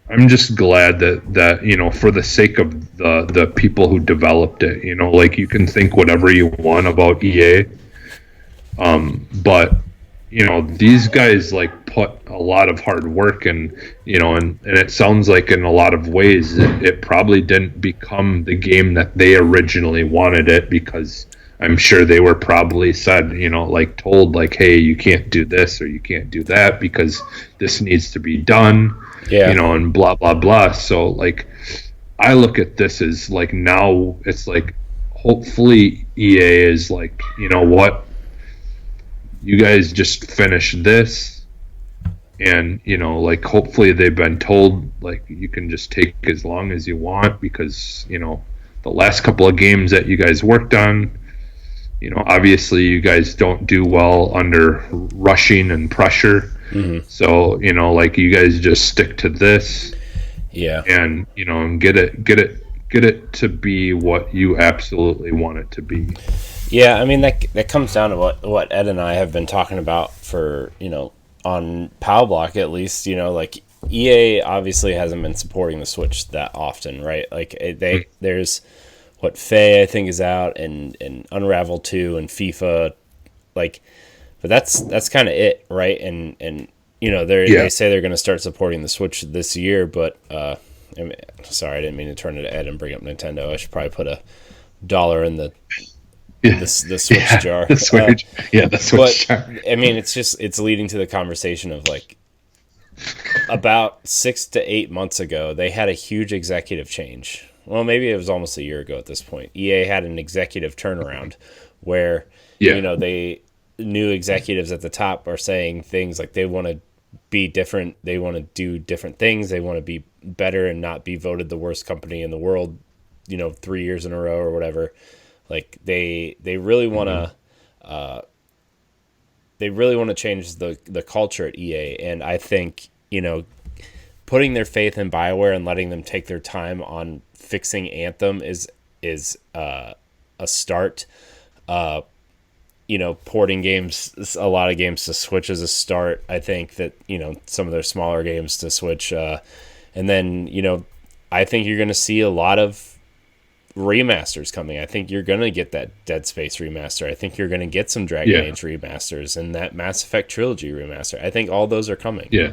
I'm just glad that for the sake of the people who developed it, like you can think whatever you want about EA, but these guys like put a lot of hard work, and and it sounds like in a lot of ways it probably didn't become the game that they originally wanted it, because I'm sure they were probably said, like told like, hey, you can't do this or you can't do that because this needs to be done. Yeah. And blah blah blah. So like I look at this as like, now it's like hopefully EA is like, what, you guys just finish this, and like hopefully they've been told like you can just take as long as you want, because the last couple of games that you guys worked on, obviously you guys don't do well under rushing and pressure. Mm-hmm. So like you guys just stick to this, yeah, and and get it to be what you absolutely want it to be. Yeah, I mean that comes down to what Ed and I have been talking about for on PAL Block at least. Like EA obviously hasn't been supporting the Switch that often, right? Like there's what Faye I think is out, and Unravel 2 and FIFA, like. But that's kind of it, right? And they say they're going to start supporting the Switch this year, but sorry, I didn't mean to turn it to Ed and bring up Nintendo. I should probably put $1 in the Switch jar. The Switch jar. I mean, it's leading to the conversation of like about 6 to 8 months ago, they had a huge executive change. Well, maybe it was almost a year ago at this point. EA had an executive turnaround where they. New executives at the top are saying things like they want to be different, they want to do different things, they want to be better and not be voted the worst company in the world 3 years in a row or whatever. Like they really want to change the culture at EA, and I think putting their faith in BioWare and letting them take their time on fixing Anthem is a start. Porting games, a lot of games to Switch is a start. I think that, some of their smaller games to Switch, and then, I think you're going to see a lot of remasters coming. I think you're going to get that Dead Space remaster. I think you're going to get some Dragon Age remasters and that Mass Effect Trilogy remaster. I think all those are coming. Yeah.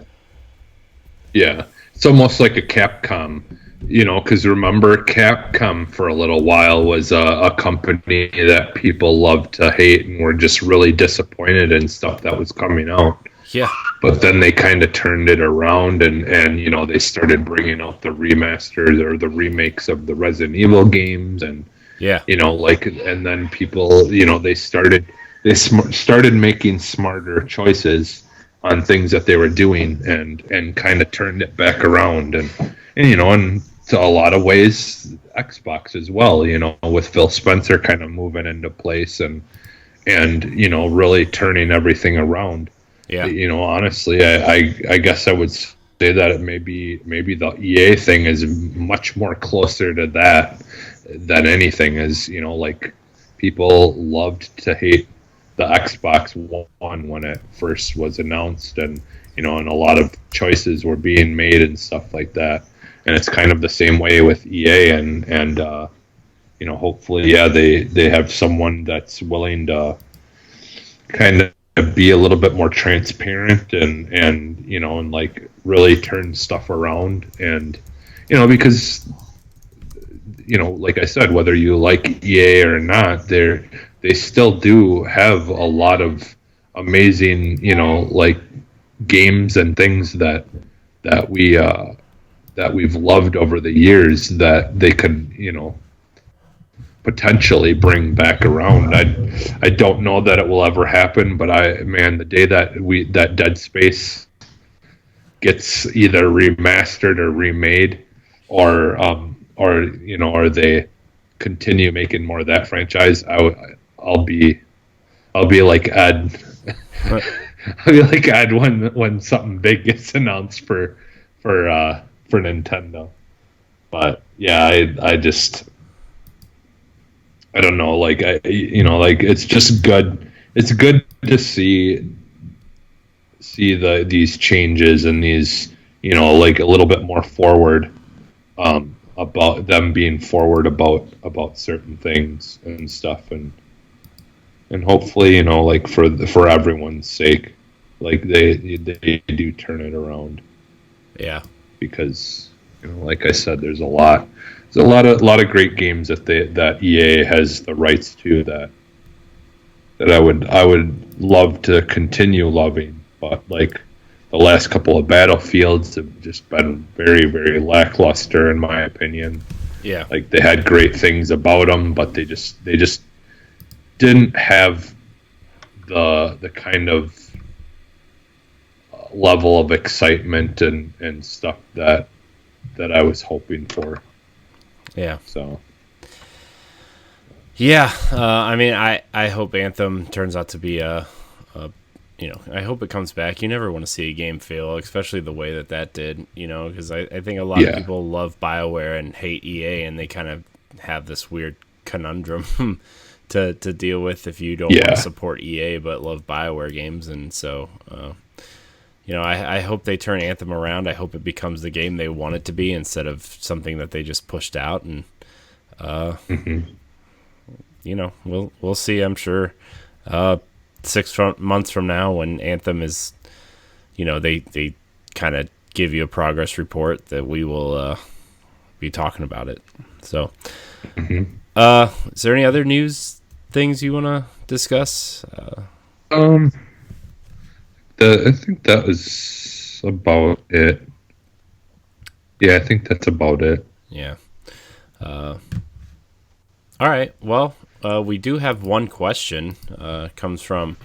Yeah. It's almost like a Capcom, because remember, Capcom for a little while was a company that people loved to hate and were just really disappointed in stuff that was coming out. Yeah. But then they kind of turned it around and they started bringing out the remasters or the remakes of the Resident Evil games. And, and then people, they started making smarter choices on things that they were doing and kind of turned it back around. And to a lot of ways, Xbox as well, with Phil Spencer kind of moving into place and really turning everything around. Yeah. Honestly, I guess I would say that maybe the EA thing is much more closer to that than anything is, like people loved to hate the Xbox One when it first was announced and and a lot of choices were being made and stuff like that. And it's kind of the same way with EA and hopefully, they have someone that's willing to kind of be a little bit more transparent and like really turn stuff around and because like I said, whether you like EA or not, they still do have a lot of amazing like games and things that we've loved over the years that they could potentially bring back around. I don't know that it will ever happen, but the day that Dead Space gets either remastered or remade, or they continue making more of that franchise, I'll be like Ed. I'll be like Ed when something big gets announced for Nintendo. But yeah, I don't know, like it's just good. It's good to see these changes and these like a little bit more forward about them being forward about certain things and stuff and hopefully like for everyone's sake, like they do turn it around. Yeah, because like I said, there's a lot of great games that EA has the rights to that I would love to continue loving, but like the last couple of Battlefields have just been very, very lackluster in my opinion. Yeah, like they had great things about them, but they just didn't have the kind of level of excitement and stuff that I was hoping for. Yeah. So. Yeah, I hope Anthem turns out to be I hope it comes back. You never want to see a game fail, especially the way that did, because I think a lot of people love BioWare and hate EA, and they kind of have this weird conundrum to deal with if you don't want to support EA but love BioWare games. And so, I hope they turn Anthem around. I hope it becomes the game they want it to be instead of something that they just pushed out. And, we'll see, I'm sure. 6 months from now when Anthem is, they kind of give you a progress report, that we will be talking about it. So, is there any other news things you want to discuss? I think that was about it. Yeah, I think that's about it. Yeah. All right. Well, we do have one question. Comes from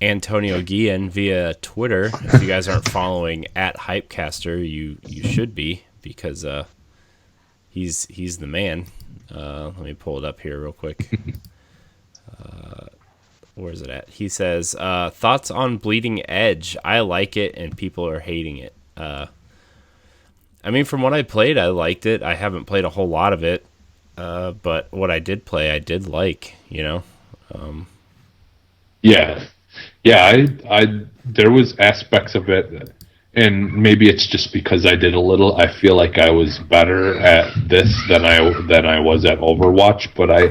Antonio Guillen via Twitter. If you guys aren't following at Hypecaster, you should be, because he's the man. Let me pull it up here real quick. Where is it at? He says, thoughts on Bleeding Edge. I like it and people are hating it. From what I played, I liked it. I haven't played a whole lot of it. But what I did play, I did like, Yeah. I there was aspects of it and maybe it's just because I did a little. I feel like I was better at this than I was at Overwatch. But I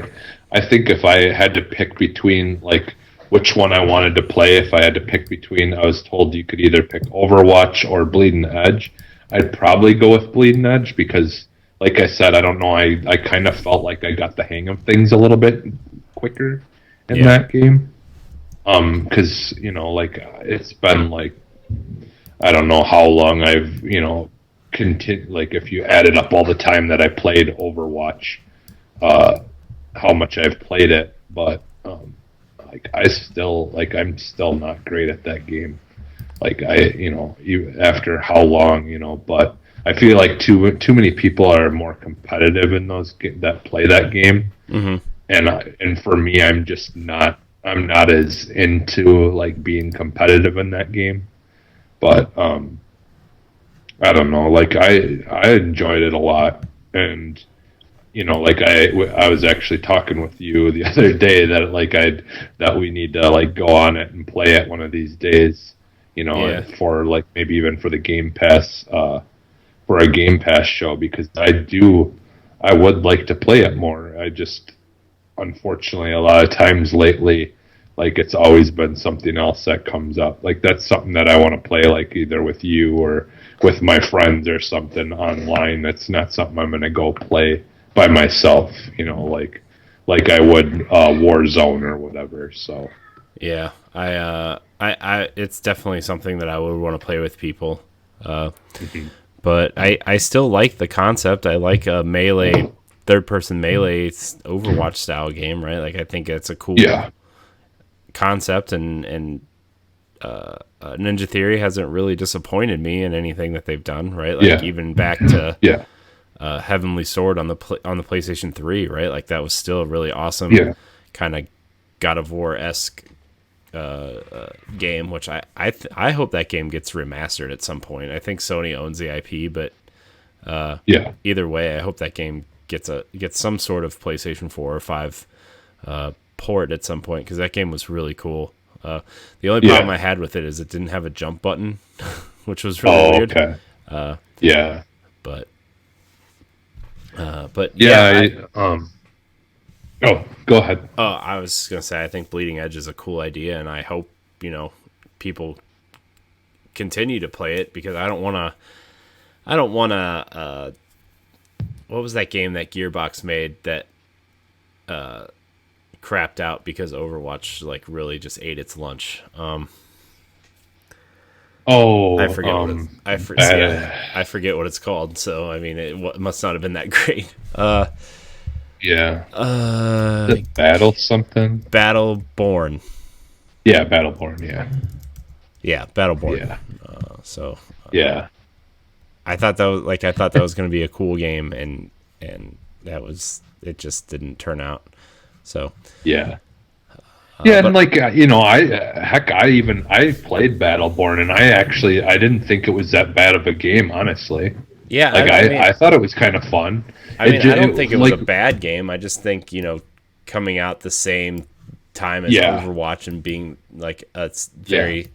think if I had to pick between like which one I wanted to play, if I had to pick between, I was told you could either pick Overwatch or Bleeding Edge. I'd probably go with Bleeding Edge because, like I said, I don't know. I kind of felt like I got the hang of things a little bit quicker in that game. Because like it's been like I don't know how long I've like if you added up all the time that I played Overwatch, how much I've played it, but like I'm still not great at that game. Like after how long, but I feel like too many people are more competitive in those that play that game, and for me, I'm not as into like being competitive in that game. But I don't know. Like I enjoyed it a lot, and like I was actually talking with you the other day that that we need to like go on it and play it one of these days. For like maybe even for the Game Pass for a Game Pass show because I would like to play it more. I just unfortunately a lot of times lately. Like it's always been something else that comes up. Like that's something that I want to play, like either with you or with my friends or something online. That's not something I'm going to go play by myself. Like I would Warzone or whatever. So yeah, I it's definitely something that I would want to play with people. But I still like the concept. I like a melee, third-person melee Overwatch style game, right? Like I think it's a cool. Yeah. Concept and Ninja Theory hasn't really disappointed me in anything that they've done, right? Like even back to Heavenly Sword on the PlayStation 3, right? Like that was still a really awesome kind of God of War-esque game, which I hope that game gets remastered at some point. I think Sony owns the IP, but either way, I hope that game gets some sort of PlayStation 4 or 5 port at some point because that game was really cool. The only problem I had with it is it didn't have a jump button, which was really weird. Okay. But yeah. Go ahead. I was gonna say I think Bleeding Edge is a cool idea, and I hope people continue to play it because I don't want to. What was that game that Gearbox made that crapped out because Overwatch like really just ate its lunch? I forget I forget what it's called. So I mean, it must not have been that great. Battle something. Battleborn. Yeah, Battleborn. Yeah, Battleborn. I thought that was going to be a cool game, and it just didn't turn out. So and like I played Battleborn, and I didn't think it was that bad of a game, honestly. Yeah, I thought it was kind of fun. I don't think it was a bad game. I just think coming out the same time as Overwatch and being like a very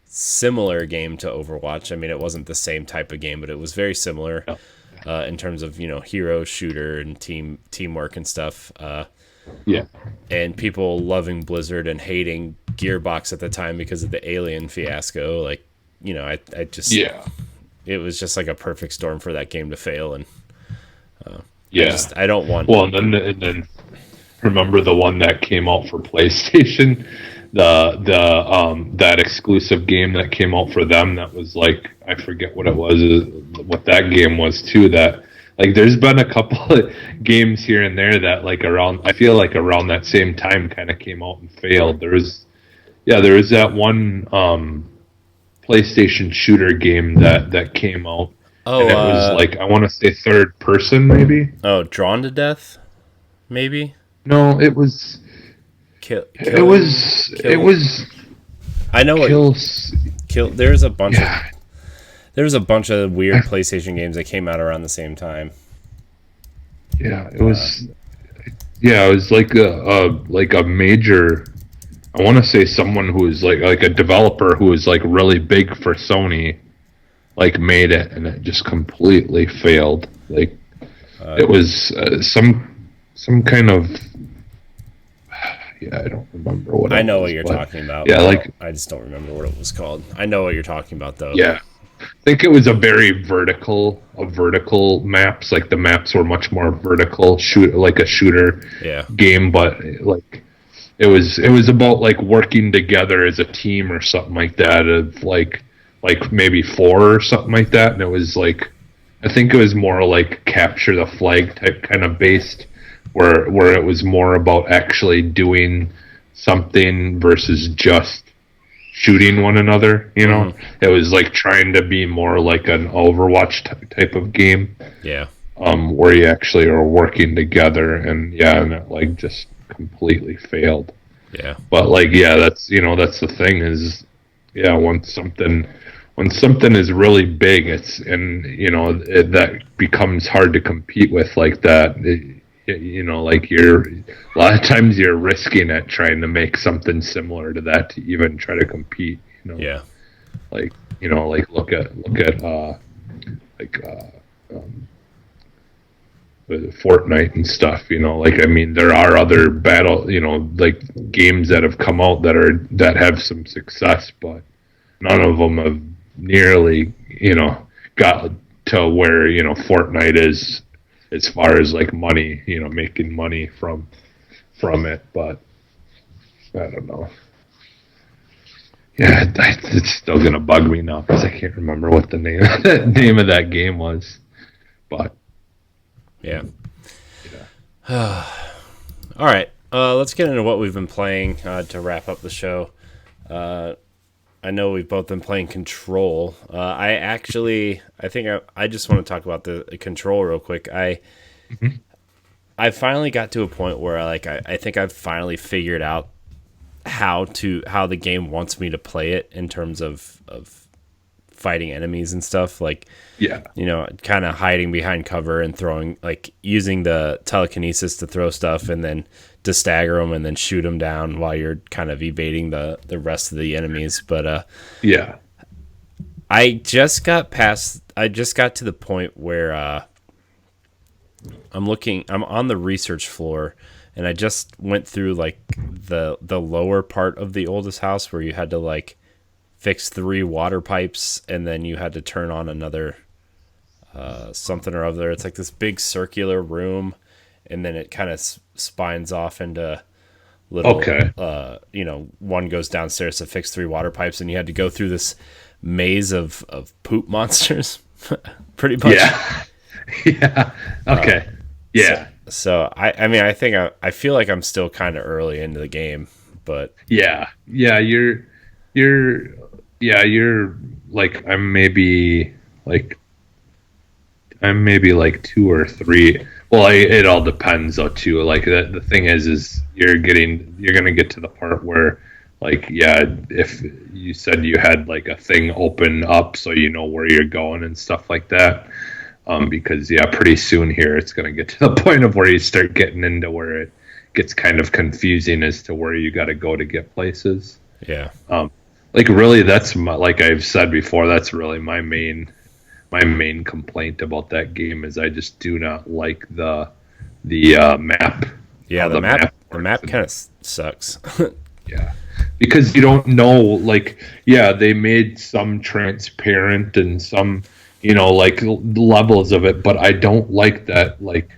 similar game to Overwatch. I mean, it wasn't the same type of game, but it was very similar in terms of hero shooter and teamwork and stuff. And people loving Blizzard and hating Gearbox at the time because of the Alien fiasco. Like, I just it was just like a perfect storm for that game to fail. And I don't want. Well, and then remember the one that came out for PlayStation, that exclusive game that came out for them. That was like I forget what it was, what that game was too. That like there's been a couple of games here and there that like I feel like around that same time kind of came out and failed. There was that one PlayStation shooter game that came out. Oh, and it was like I want to say third person maybe. Oh, Drawn to Death, maybe. No, it was. It was. I know Kill. There's a bunch of. There's a bunch of weird PlayStation games that came out around the same time. Yeah, it was. It was like a major. I want to say someone who was like a developer who was like really big for Sony, like made it, and it just completely failed. Like it was some kind of I don't remember what. I know what you're talking about. Yeah, like I just don't remember what it was called. I know what you're talking about though. Yeah, I think it was a very vertical maps. Like the maps were much more vertical, like a shooter game, but like it was about like working together as a team or something like that. Of like maybe 4 or something like that, and it was like I think it was more like capture the flag type kind of based, where it was more about actually doing something versus just shooting one another. It was like trying to be more like an Overwatch type of game. Yeah. Where you actually are working together, and it like just completely failed. Yeah. But like that's that's the thing is when something is really big, that becomes hard to compete with like that. Like a lot of times you're risking it trying to make something similar to that to even try to compete. Yeah. Like like look at Fortnite and stuff. Like I mean, there are other like games that have come out that have some success, but none of them have nearly got to where Fortnite is as far as like money, making money from it. But I don't know. Yeah, it's still gonna bug me now because I can't remember what the name of that game was. But yeah. All right, let's get into what we've been playing to wrap up the show. I know we've both been playing Control. I think I just want to talk about the Control real quick. I finally got to a point where I think I've finally figured out how the game wants me to play it in terms of fighting enemies and stuff. Like, kind of hiding behind cover and throwing, like using the telekinesis to throw stuff and then to stagger them and then shoot them down while you're kind of evading the rest of the enemies. But I just got to the point where I'm on the research floor, and I just went through like the lower part of the oldest house where you had to like fix 3 water pipes, and then you had to turn on another something or other. It's like this big circular room, and then it kind of spines off into little, one goes downstairs to fix 3 water pipes, and you had to go through this maze of poop monsters, pretty much. Yeah. Yeah. Okay. So I mean, I feel like I'm still kind of early into the game, but you're like I'm maybe like 2 or 3. Well, it all depends though too. Like the thing is you're gonna get to the part where if you said you had like a thing open up so you know where you're going and stuff like that. Because pretty soon here it's gonna get to the point of where you start getting into where it gets kind of confusing as to where you got to go to get places. Yeah. Like really, that's like I've said before. That's really my main complaint about that game is I just do not like the map. Yeah, the map kind of sucks. Yeah, because you don't know. Like, they made some transparent and some like levels of it, but I don't like that. Like,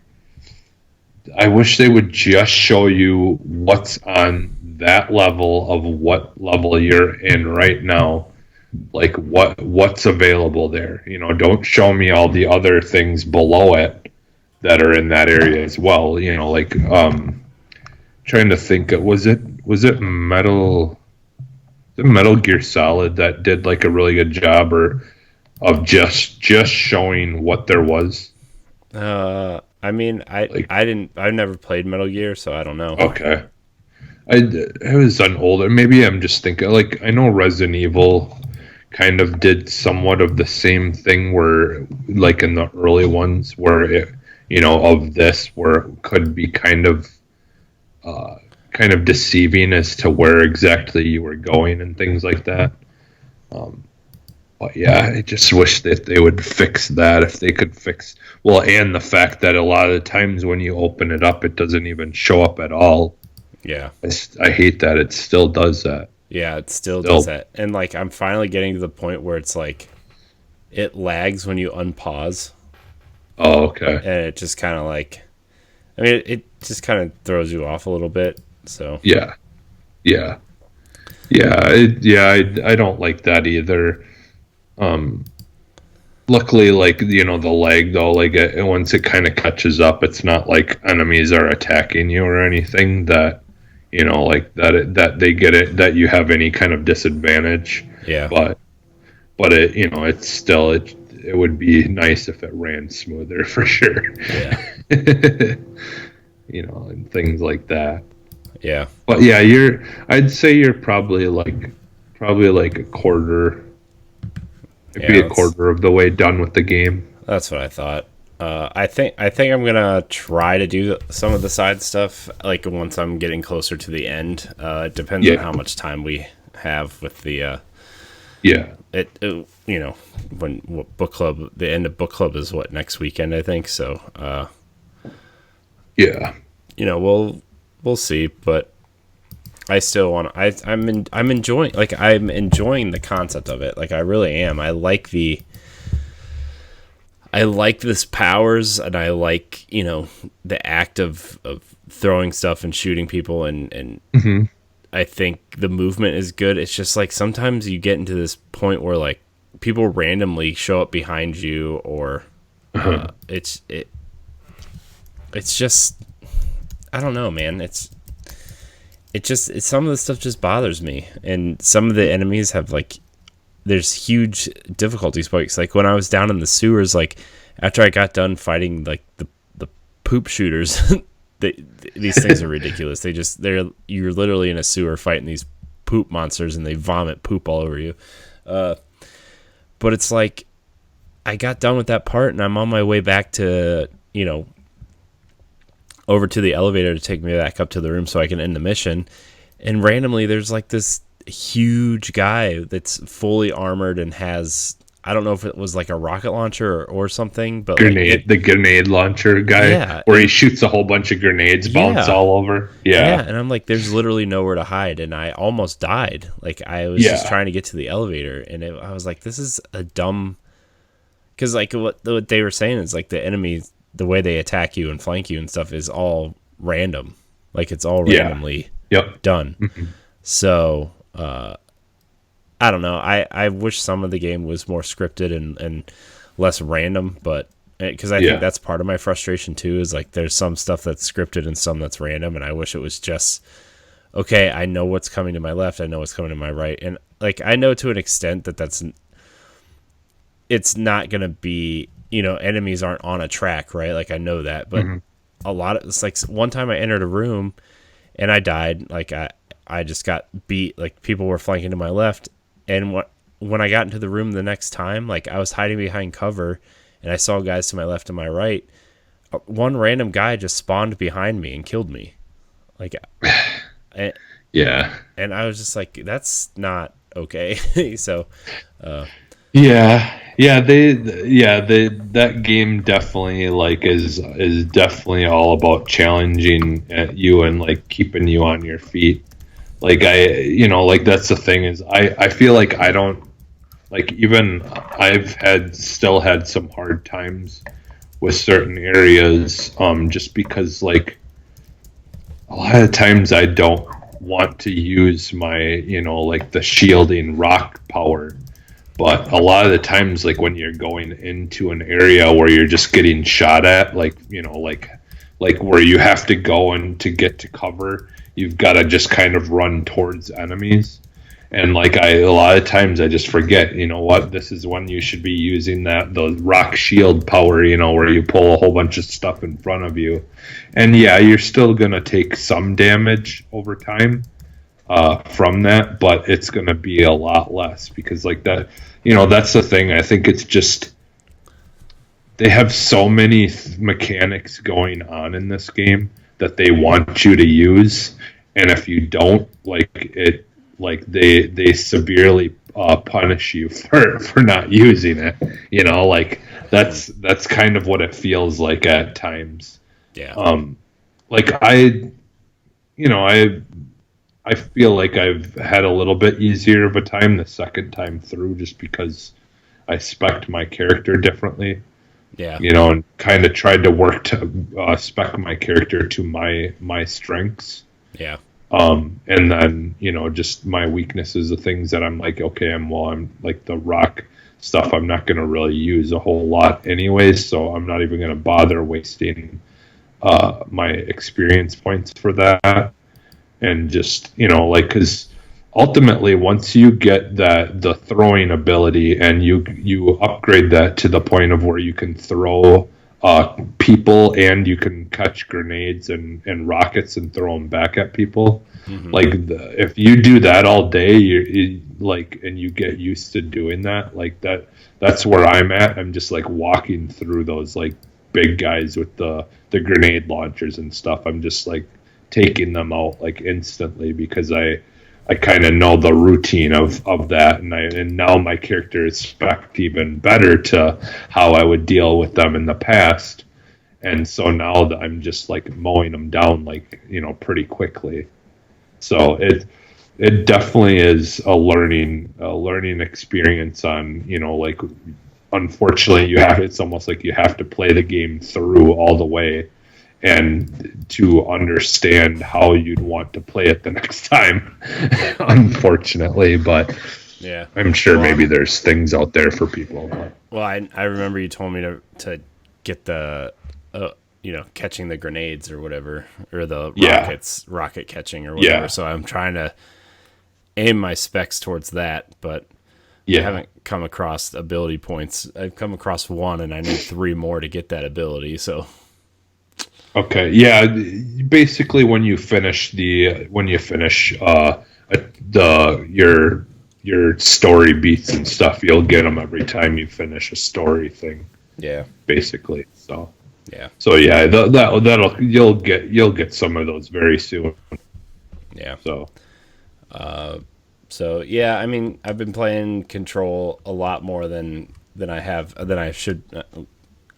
I wish they would just show you what's on that level of what level you're in right now, like what's available there. Don't show me all the other things below it that are in that area as well. Like trying to think, was it Metal Gear Solid that did like a really good job of just showing what there was? I mean, I've never played Metal Gear, so I don't know. Okay. It was on older. Maybe I'm just thinking, like, I know Resident Evil kind of did somewhat of the same thing where, like, in the early ones where it, of this, where it could be kind of deceiving as to where exactly you were going and things like that. But yeah, I just wish that they would fix that. If they could fix, well, and the fact that a lot of the times when you open it up, it doesn't even show up at all. Yeah. I hate that it still does that. Yeah, it still does that. And like, I'm finally getting to the point where it's like, it lags when you unpause. Oh, okay. And it just kind of like, I mean, it just kind of throws you off a little bit. So yeah. I don't like that either. Luckily, like, you know, the lag though, like once it kind of catches up, it's not like enemies are attacking you or anything that, you know, like that they get it, that you have any kind of disadvantage. Yeah. But it, you know, it's still, it would be nice if it ran smoother for sure. Yeah. You know, and things like that. Yeah. But yeah, I'd say you're probably like a quarter, maybe a quarter of the way done with the game. That's what I thought. I think I'm gonna try to do some of the side stuff like once I'm getting closer to the end. It depends on how much time we have with the. It you know, what book club, the end of book club is what, next weekend, I think. So you know, we'll see, but I still want to. I'm enjoying the concept of it. Like, I really am. I like this powers, and I like, you know, the act of throwing stuff and shooting people, and I think the movement is good. It's just like sometimes you get into this point where like people randomly show up behind you, or it's just, I don't know, man. Some of the stuff just bothers me, and some of the enemies have like, there's huge difficulty spikes. Like when I was down in the sewers, like after I got done fighting like the poop shooters, these things are ridiculous. You're literally in a sewer fighting these poop monsters, and they vomit poop all over you. But it's like, I got done with that part, and I'm on my way back to, you know, over to the elevator to take me back up to the room so I can end the mission. And randomly there's like this huge guy that's fully armored and has, I don't know if it was like a rocket launcher or something, but the grenade launcher guy, where he shoots a whole bunch of grenades, bounce all over. Yeah. And I'm like, there's literally nowhere to hide, and I almost died. Like, I was just trying to get to the elevator, and I was like, this is a dumb, because like what they were saying is like the enemies, the way they attack you and flank you and stuff is all random. Like, it's all randomly done. Mm-hmm. So, I don't know. I wish some of the game was more scripted and less random, but because I think that's part of my frustration too, is like there's some stuff that's scripted and some that's random, and I wish it was just, okay, I know what's coming to my left, I know what's coming to my right, and like I know to an extent that it's not going to be, you know, enemies aren't on a track, right? Like, I know that, but a lot of, it's like one time I entered a room and I died. Like, I just got beat. Like, people were flanking to my left, and when I got into the room the next time, like, I was hiding behind cover, and I saw guys to my left and my right. One random guy just spawned behind me and killed me. Like, and I was just like, that's not okay. So, that game definitely like is definitely all about challenging you and like keeping you on your feet. Like, like that's the thing is I feel like I don't, like, even I've still had some hard times with certain areas, just because like a lot of times I don't want to use my, like the shielding rock power. But a lot of the times, like when you're going into an area where you're just getting shot at, like, like where you have to go and to get to cover, you've got to just kind of run towards enemies. And like a lot of times I just forget, this is when you should be using the rock shield power, where you pull a whole bunch of stuff in front of you. And yeah, you're still going to take some damage over time from that, but it's going to be a lot less because like that, that's the thing. I think it's just, they have so many mechanics going on in this game that they want you to use. And if you don't, like it, like they severely punish you for not using it. You know, like that's kind of what it feels like at times. Yeah. Like I feel like I've had a little bit easier of a time the second time through, just because I spec'd my character differently. Yeah. You know, and kind of tried to work to spec my character to my strengths. Yeah. And then, you know, just my weaknesses, the things that I'm like, okay, I'm like the rock stuff, I'm not going to really use a whole lot anyways, so I'm not even going to bother wasting my experience points for that. And just, you know, like, because ultimately once you get the throwing ability and you upgrade that to the point of where you can throw people and you can catch grenades and rockets and throw them back at people, like if you do that all day, you like, and you get used to doing that, like that's where I'm at. I'm just like walking through those like big guys with the grenade launchers and stuff. I'm just like taking them out like instantly, because I kind of know the routine of that, and now my character is spec'd even better to how I would deal with them in the past, and so now that I'm just like mowing them down, like, you know, pretty quickly. So it definitely is a learning experience on, you know, like, unfortunately it's almost like you have to play the game through all the way and to understand how you'd want to play it the next time, unfortunately. But yeah, I'm sure maybe there's things out there for people. Well, I remember you told me to get the you know, catching the grenades or whatever, or the rocket catching or whatever. So I'm trying to aim my specs towards that, but I haven't come across ability points. I've come across one, and I need 3 more to get that ability. So okay, yeah. Basically, when you finish your story beats and stuff, you'll get them every time you finish a story thing. Yeah, basically. So yeah. So yeah, that'll you'll get some of those very soon. Yeah. So yeah, I mean, I've been playing Control a lot more than I should.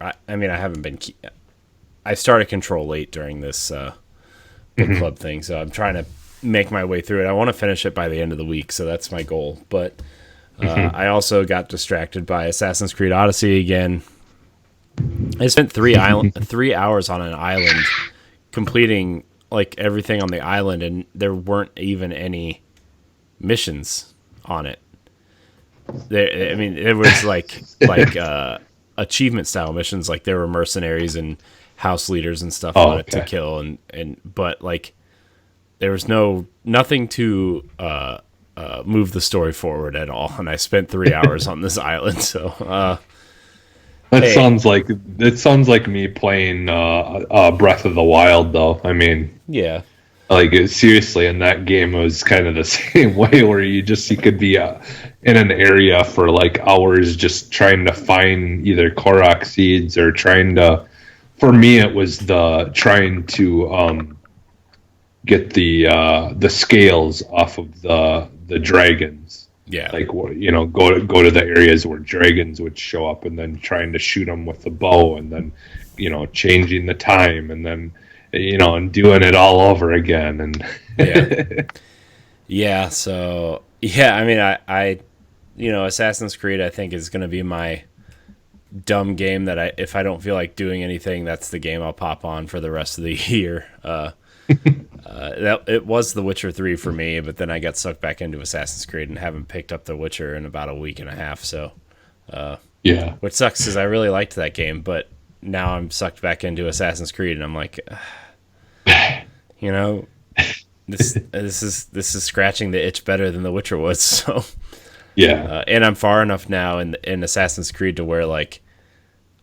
I mean, I haven't been. I started Control late during this book club thing, so I'm trying to make my way through it. I want to finish it by the end of the week, so that's my goal. But I also got distracted by Assassin's Creed Odyssey again. I spent 3 hours on an island, completing like everything on the island, and there weren't even any missions on it. I mean, it was like achievement style missions, like there were mercenaries and house leaders and stuff on it to kill, and but like there was nothing to move the story forward at all, and I spent 3 hours on this island. So sounds like me playing Breath of the Wild, though. I mean, yeah, like seriously, in that game it was kind of the same way, where you could be in an area for like hours just trying to find either Korok seeds or trying to. For me, it was trying to get the scales off of the dragons. Yeah, like, you know, go to the areas where dragons would show up, and then trying to shoot them with the bow, and then, you know, changing the time, and then, you know, and doing it all over again. And yeah. So yeah, I mean, I you know, Assassin's Creed, I think, is going to be my dumb game that if I don't feel like doing anything, that's the game I'll pop on for the rest of the year. It was The Witcher 3 for me, but then I got sucked back into Assassin's Creed and haven't picked up The Witcher in about a week and a half. So, which sucks because I really liked that game, but now I'm sucked back into Assassin's Creed, and I'm like, you know, this is scratching the itch better than The Witcher was. So, and I'm far enough now in Assassin's Creed to where like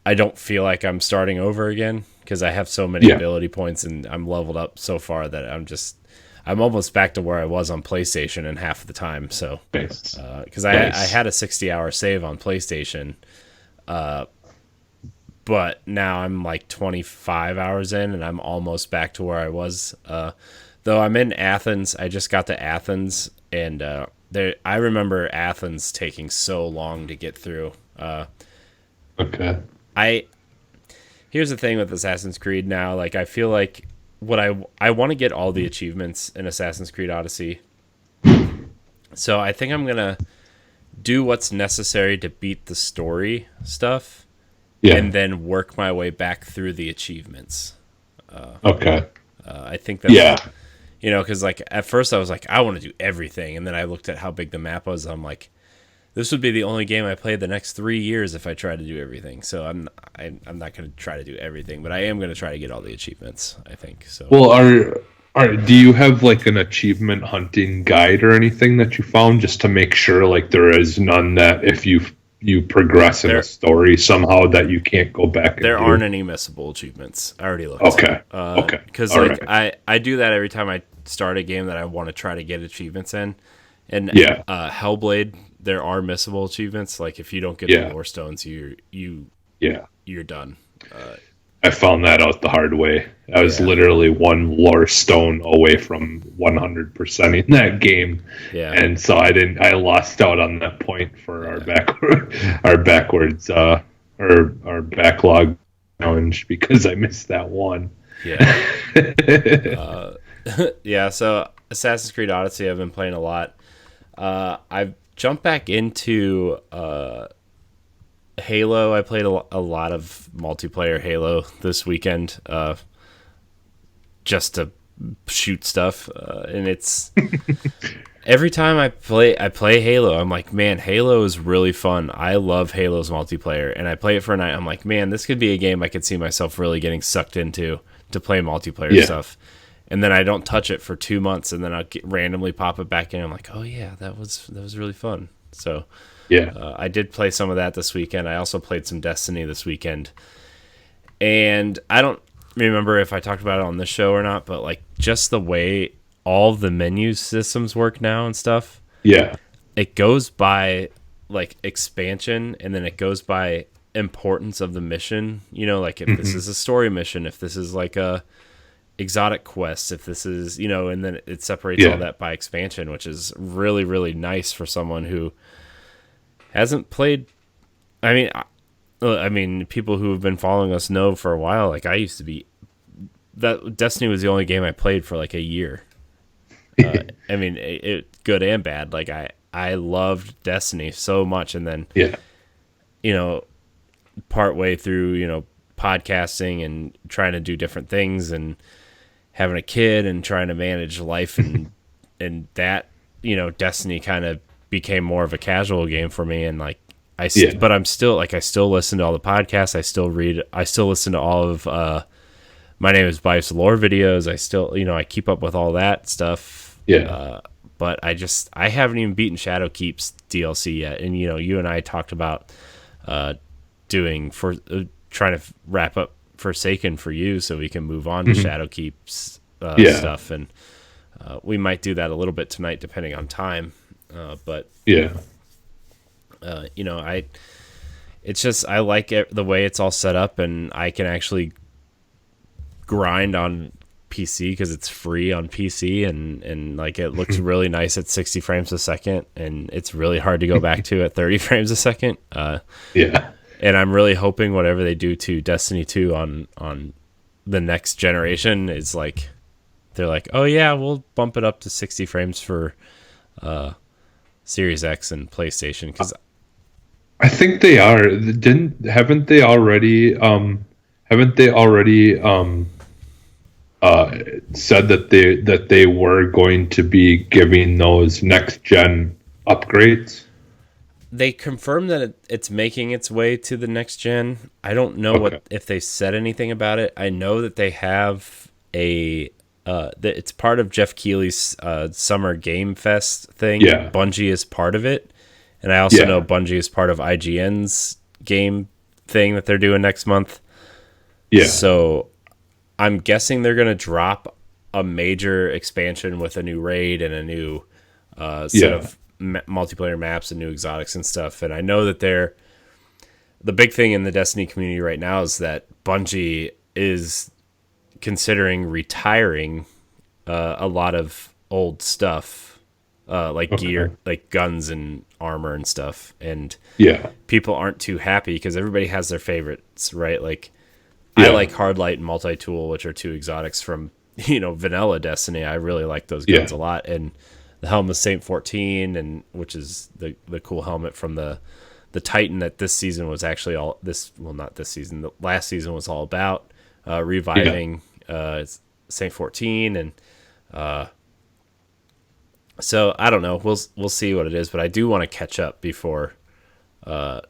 I don't feel like I'm starting over again, because I have so many ability points and I'm leveled up so far that I'm almost back to where I was on PlayStation in half the time. So, because I had a 60-hour save on PlayStation, but now I'm like 25 hours in, and I'm almost back to where I was. Though I'm in Athens, I just got to Athens, and there. I remember Athens taking so long to get through. Okay. I Here's the thing with Assassin's Creed now. Like, I feel like what I want to get all the achievements in Assassin's Creed Odyssey. So I think I'm gonna do what's necessary to beat the story stuff, and then work my way back through the achievements. Okay. I think that's because like at first I was like, I want to do everything, and then I looked at how big the map was. I'm like, this would be the only game I played the next 3 years if I tried to do everything. So I'm not going to try to do everything, but I am going to try to get all the achievements, I think. So Well, do you have like an achievement hunting guide or anything that you found just to make sure like there is none that if you progress in a story somehow that you can't go back and there aren't any missable achievements. I already looked. Okay. Because like right. I do that every time I start a game that I want to try to get achievements in. And Hellblade, there are missable achievements. Like if you don't get the lore stones, you're done. I found that out the hard way. I was literally one lore stone away from 100% in that game, and so I lost out on that point for our backlog challenge because I missed that one. So Assassin's Creed Odyssey, I've been playing a lot. I've jumped back into Halo. I played a lot of multiplayer Halo this weekend, just to shoot stuff. And it's every time I play Halo, I'm like, man, Halo is really fun. I love Halo's multiplayer, and I play it for a night. I'm like, man, this could be a game I could see myself really getting sucked into to play multiplayer stuff. And then I don't touch it for 2 months, and then I'll randomly pop it back in. I'm like, oh yeah, that was really fun. So I did play some of that this weekend. I also played some Destiny this weekend, and I don't remember if I talked about it on this show or not, but like just the way all the menu systems work now and stuff. Yeah, it goes by like expansion, and then it goes by importance of the mission. You know, like if this is a story mission, if this is like a exotic quests, if this is, and then it separates all that by expansion, which is really, really nice for someone who hasn't played. I mean, people who have been following us know for a while, like I used to be, that Destiny was the only game I played for like a year. I mean, it good and bad. Like I loved Destiny so much. And then, part way through, podcasting and trying to do different things and having a kid and trying to manage life and that, Destiny kind of became more of a casual game for me. And like, but I'm still like, I still listen to all the podcasts. I still listen to all of, My Name is Bias Lore videos. I still, I keep up with all that stuff. But I haven't even beaten Shadowkeep's DLC yet. And, you and I talked about, trying to wrap up Forsaken for you so we can move on to Shadowkeep's stuff, and we might do that a little bit tonight depending on time, but it's just I like it, the way it's all set up, and I can actually grind on PC because it's free on PC, and like it looks really nice at 60 frames a second, and it's really hard to go back to at 30 frames a second. And I'm really hoping whatever they do to Destiny 2 on the next generation is like, they're like, oh yeah, we'll bump it up to 60 frames for Series X and PlayStation. Because I think they are. Haven't they already said that they were going to be giving those next gen upgrades? They confirmed that it's making its way to the next gen. I don't know if they said anything about it. I know that they have that it's part of Jeff Keighley's Summer Game Fest thing. Yeah. Bungie is part of it. And I also know Bungie is part of IGN's game thing that they're doing next month. Yeah. So I'm guessing they're going to drop a major expansion with a new raid and a new set of multiplayer maps and new exotics and stuff. And I know that the big thing in the Destiny community right now is that Bungie is considering retiring a lot of old stuff like gear, like guns and armor and stuff. And yeah, people aren't too happy because everybody has their favorites, right? Like I like Hardlight and Multi-Tool, which are two exotics from, vanilla Destiny. I really like those guns a lot. And the helm of Saint 14, and which is the cool helmet from the Titan that this season was actually not this season, the last season was all about reviving Saint 14. And so I don't know, we'll see what it is, but I do want to catch up before the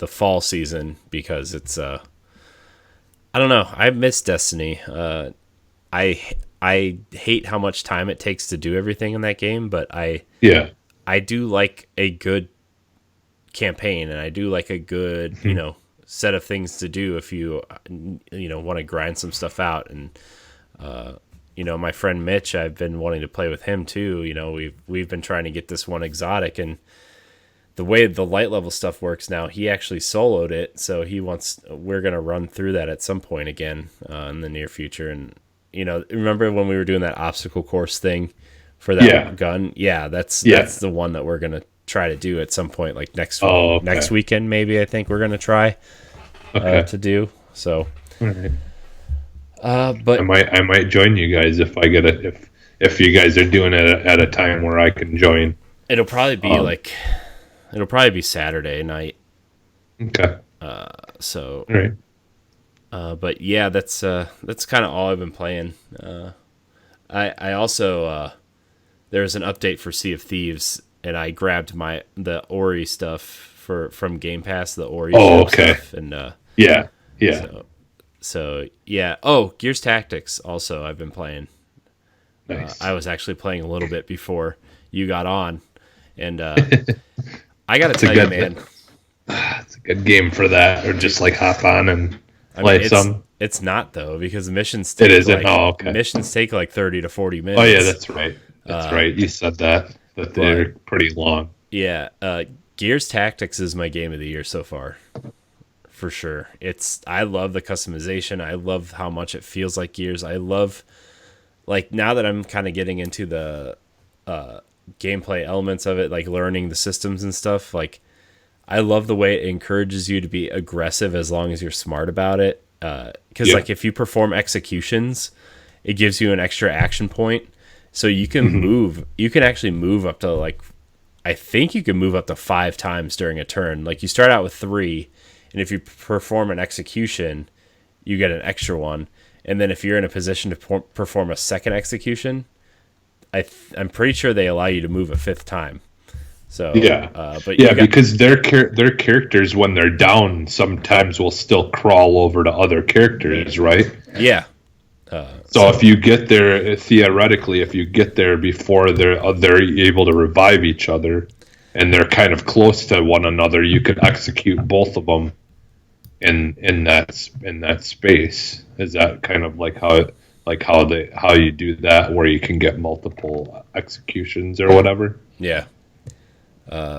fall season, because it's I don't know, I miss Destiny. I hate how much time it takes to do everything in that game, but I do like a good campaign, and I do like a good set of things to do if you want to grind some stuff out. And my friend Mitch, I've been wanting to play with him too. We've been trying to get this one exotic, and the way the light level stuff works now, he actually soloed it, so we're going to run through that at some point again in the near future. And remember when we were doing that obstacle course thing for that gun? Yeah, that's the one that we're going to try to do at some point, like next weekend maybe. I think we're going to try to do. So but I might join you guys if I get it, if you guys are doing it at a time where I can join. It'll probably be Saturday night. Okay. So all right. But yeah, that's kind of all I've been playing. I also there's an update for Sea of Thieves, and I grabbed the Ori stuff from Game Pass, the Ori stuff, and yeah. So yeah. Oh, Gears Tactics also I've been playing. Nice. I was actually playing a little bit before you got on, and I got to tell you, man, it's a good game for that, or just like hop on and play some. It's not though, because the missions take missions take like 30 to 40 minutes. Oh yeah, that's right. That's right. You said that they're pretty long. Yeah, Gears Tactics is my game of the year so far, for sure. I love the customization. I love how much it feels like Gears. I love, like, now that I'm kind of getting into the gameplay elements of it, like learning the systems and stuff. Like, I love the way it encourages you to be aggressive as long as you're smart about it. Because like if you perform executions, it gives you an extra action point, so you can move. You can actually move up to, like, I think you can move up to 5 times during a turn. Like, you start out with 3, and if you perform an execution, you get an extra one. And then if you're in a position to perform a second execution, I'm pretty sure they allow you to move a 5th time. So because their characters, when they're down, sometimes will still crawl over to other characters, right? Yeah. So if you get there, theoretically, before they're able to revive each other, and they're kind of close to one another, you could execute both of them in that space. Is that kind of like how you do that, where you can get multiple executions or whatever? Yeah.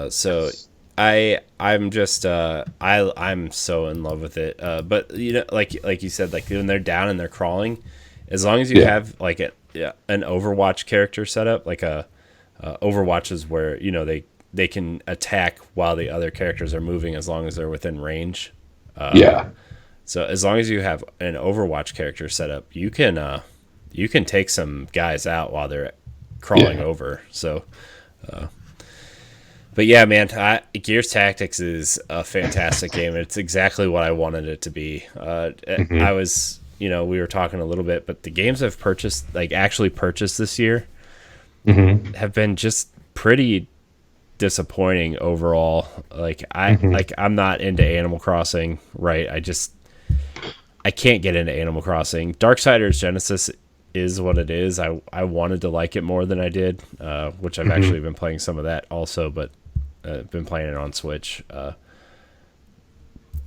So I'm just I'm so in love with it. But like you said, like when they're down and they're crawling, as long as you have like an Overwatch character set up, like Overwatch is where they can attack while the other characters are moving, as long as they're within range. So as long as you have an Overwatch character set up, you can take some guys out while they're crawling over. So. But yeah, man, Gears Tactics is a fantastic game. It's exactly what I wanted it to be. I was, we were talking a little bit, but the games I've actually purchased this year have been just pretty disappointing overall. Like I'm not into Animal Crossing, right? I can't get into Animal Crossing. Darksiders Genesis is what it is. I wanted to like it more than I did, which I've actually been playing some of that also, but been playing it on Switch. I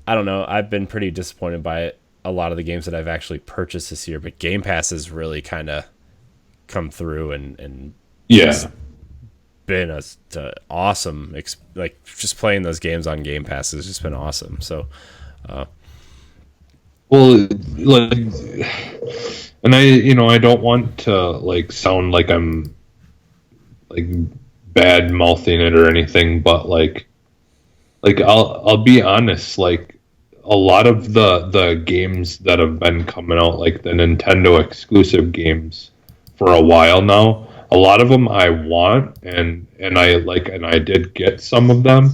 don't know. I've been pretty disappointed by it. A lot of the games that I've actually purchased this year, but Game Pass has really kind of come through and been a awesome. Like, just playing those games on Game Pass has just been awesome. So, well, like, and I don't want to like sound like I'm like bad mouthing it or anything, but like I'll be honest, like a lot of the games that have been coming out, like the Nintendo exclusive games for a while now, a lot of them I want and I like, and I did get some of them,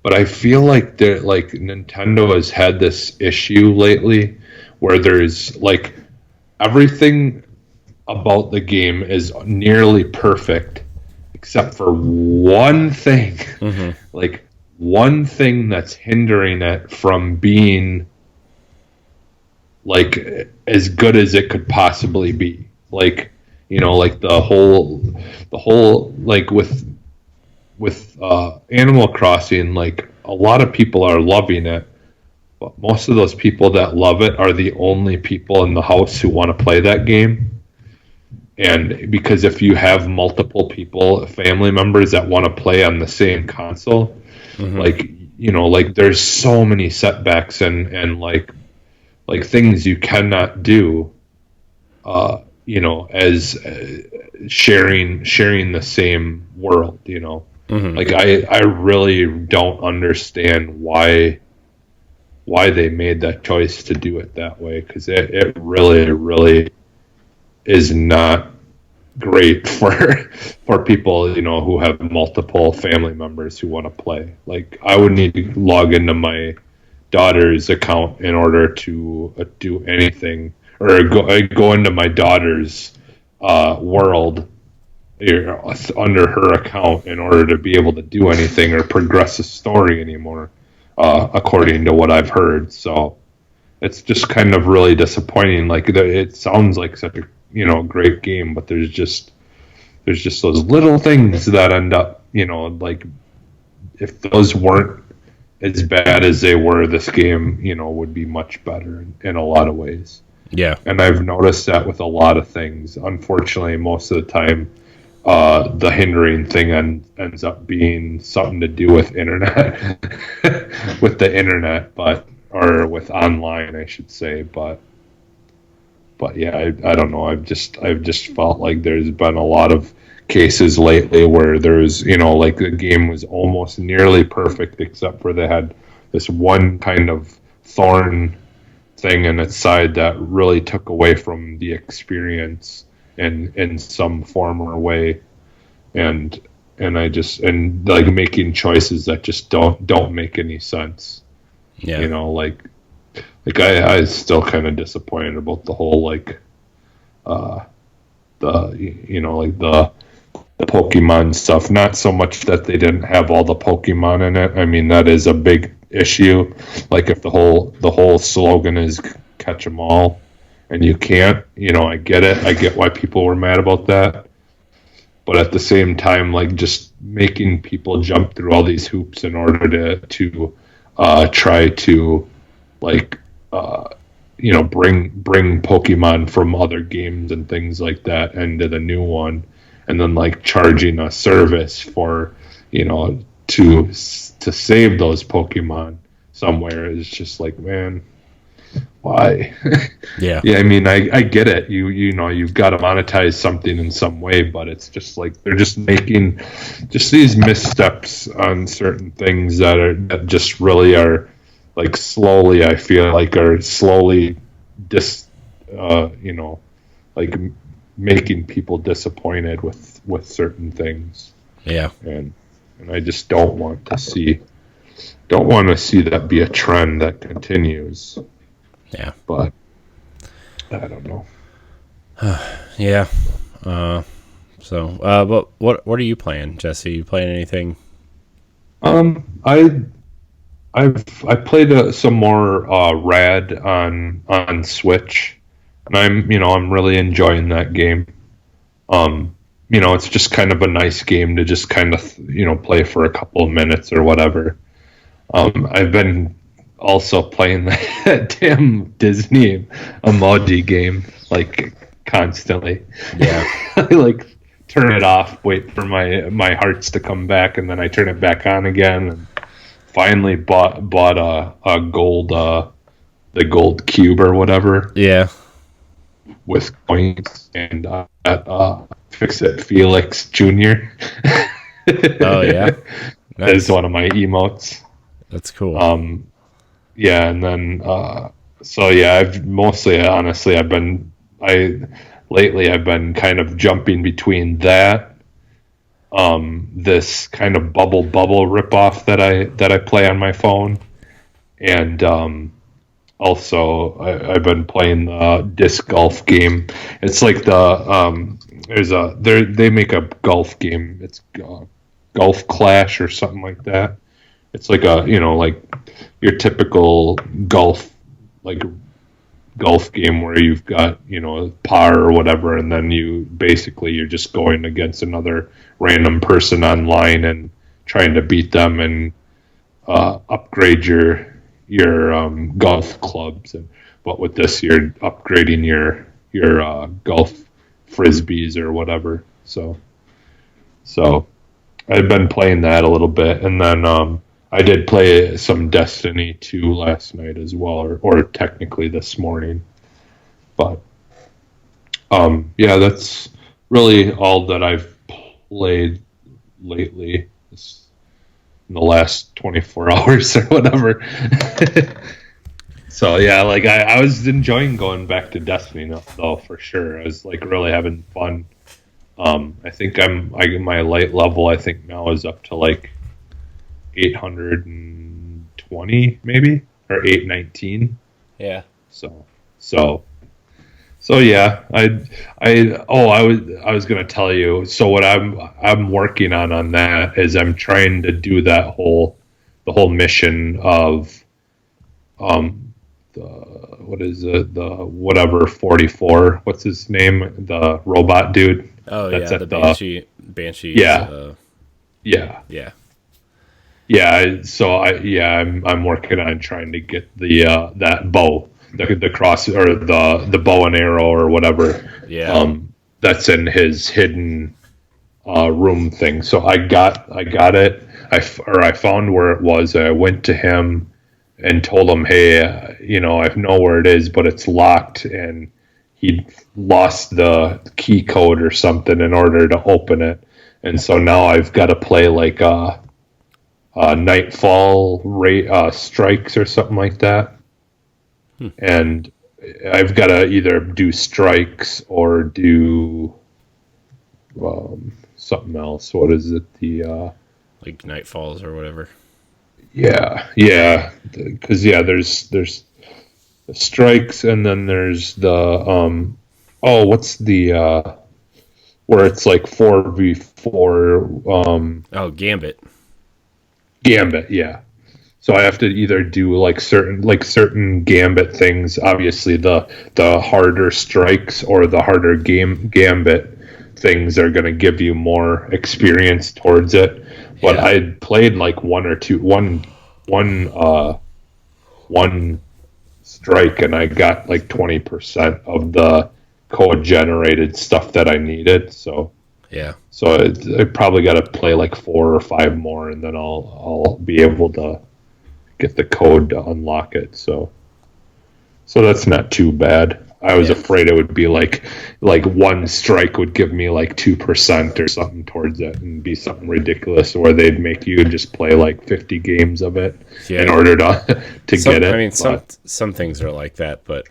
but I feel like they're like Nintendo has had this issue lately where there's like everything about the game is nearly perfect except for one thing. Mm-hmm. Like one thing that's hindering it from being like as good as it could possibly be. Like, you know, like the whole like with Animal Crossing, like a lot of people are loving it, but most of those people that love it are the only people in the house who want to play that game. And because if you have multiple people, family members that want to play on the same console, Mm-hmm. like, you know, like there's so many setbacks and like things you cannot do, you know, as sharing the same world, you know. Mm-hmm. Like I really don't understand why they made that choice to do it that way, because it really is not great for people, you know, who have multiple family members who want to play. Like I would need to log into my daughter's account in order to do anything, or go into my daughter's world under her account in order to be able to do anything or progress the story anymore, according to what I've heard. So it's just kind of really disappointing. Like it sounds like such a, you know, great game, but there's just those little things that end up, you know, like if those weren't as bad as they were, this game, you know, would be much better in a lot of ways. Yeah. And I've noticed that with a lot of things. Unfortunately, most of the time, the hindering thing ends up being something to do with internet, with the internet, or with online, I should say. But yeah, I don't know. I've just felt like there's been a lot of cases lately where there's, you know, like the game was almost nearly perfect except for they had this one kind of thorn thing in its side that really took away from the experience in some form or way, and like making choices that just don't make any sense. Yeah. You know, like I was still kind of disappointed about the whole like the, you know, like the Pokemon stuff. Not so much that they didn't have all the Pokemon in it. I mean, that is a big issue. Like if the whole slogan is catch 'em all, and you can't, you know, I get it. I get why people were mad about that. But at the same time, like just making people jump through all these hoops in order to try to like you know, bring Pokemon from other games and things like that into the new one, and then like charging a service for, you know, to save those Pokemon somewhere is just like, man, why? Yeah. Yeah, I mean, I get it. You know, you've got to monetize something in some way, but it's just like they're just making just these missteps on certain things that just really are like slowly, I feel like are slowly you know, like making people disappointed with certain things. Yeah. And I just don't want to see that be a trend that continues. Yeah. But I don't know. Yeah. But what are you playing, Jesse? You playing anything? I played some more Rad on Switch, and I'm really enjoying that game. You know, it's just kind of a nice game to just kind of, you know, play for a couple of minutes or whatever. I've been also playing that damn Disney emoji game like constantly. Yeah. I like turn it off, wait for my hearts to come back, and then I turn it back on again. And finally bought a gold the gold cube or whatever. Yeah. With coins, and Fix It Felix Jr. Oh yeah, nice. Is one of my emotes. That's cool. Yeah, and then so yeah, I've mostly honestly I've been kind of jumping between that, this kind of bubble ripoff that I play on my phone, and also I've been playing the disc golf game. It's like they make a golf game. It's Golf Clash or something like that. It's like like your typical golf game where you've got par or whatever, and then you're just going against another random person online and trying to beat them and upgrade your golf clubs. But with this, you're upgrading your golf frisbees or whatever. So I've been playing that a little bit, and then I did play some Destiny 2 last night as well, or technically this morning. But yeah, that's really all that I've played lately in the last 24 hours or whatever. So yeah, like I was enjoying going back to Destiny though, for sure. I was like really having fun. I think my light level I think now is up to like 820 maybe, or 819. Yeah. So yeah, I was gonna tell you. So what I'm working on that is I'm trying to do the whole mission of what is it, the whatever 44, what's his name, the robot dude. Oh that's yeah, the Banshee. Yeah. So I'm working on trying to get the that bow, the cross, or the bow and arrow or whatever. Yeah. That's in his hidden room thing. So I got it. I found where it was. I went to him and told him, hey, I know where it is, but it's locked, and he lost the key code or something in order to open it. And so now I've got to play like Nightfall strikes or something like that. And I've got to either do strikes or do something else. What is it? The like Nightfalls or whatever. Yeah, because there's the strikes, and then there's the what's the where it's like 4v4 Gambit, yeah. So I have to either do like certain Gambit things, obviously the harder strikes or the harder Gambit things are going to give you more experience towards it. But I played like one strike, and I got like 20% of the code generated stuff that I needed. So yeah. So I probably got to play like 4 or 5 more, and then I'll be able to get the code to unlock it. So that's not too bad. I was afraid it would be like one strike would give me like 2% or something towards it, and be something ridiculous where they'd make you just play like 50 games of it in order to get it. I mean, some things are like that, but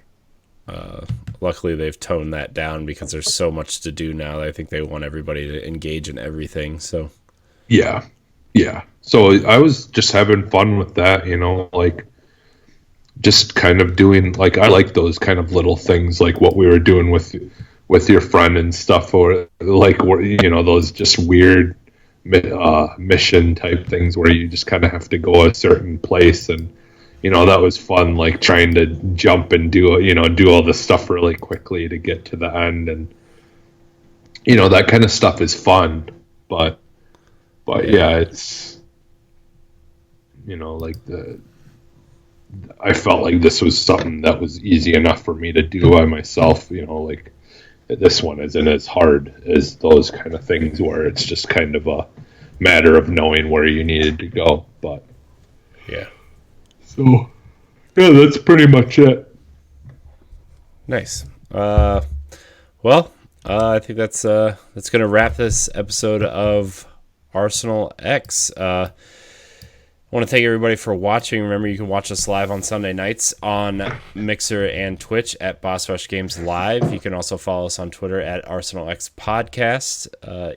luckily they've toned that down because there's so much to do now. I think they want everybody to engage in everything. So yeah. So I was just having fun with that, like just kind of doing, like, I like those kind of little things, like what we were doing with your friend and stuff, or like, those just weird mission type things where you just kind of have to go a certain place, and that was fun, like trying to jump and do all this stuff really quickly to get to the end, and that kind of stuff is fun, but yeah, it's like I felt like this was something that was easy enough for me to do by myself. Like this one isn't as hard as those kind of things where it's just kind of a matter of knowing where you needed to go. But yeah. So yeah, that's pretty much it. Nice. Well, I think that's going to wrap this episode of Arsenal X. I want to thank everybody for watching. Remember, you can watch us live on Sunday nights on Mixer and Twitch at Boss Rush Games Live. You can also follow us on Twitter at Arsenal X Podcast.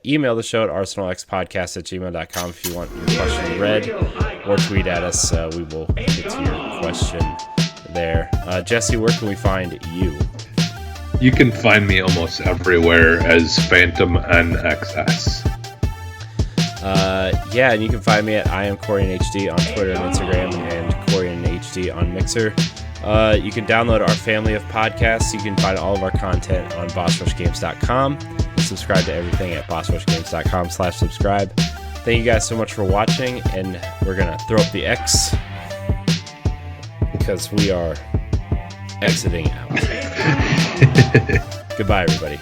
Email the show at arsenalxpodcast@gmail.com if you want your question read, or tweet at us. We will get to your question there. Jesse, where can we find you? You can find me almost everywhere as Phantom NXS. Yeah, and you can find me at I am CorianHD on Twitter and Instagram, and CorianHD on Mixer. You can download our family of podcasts. You can find all of our content on bossrushgames.com. Subscribe to everything at bossrushgames.com/subscribe. Thank you guys so much for watching, and we're going to throw up the X because we are exiting out. Goodbye, everybody.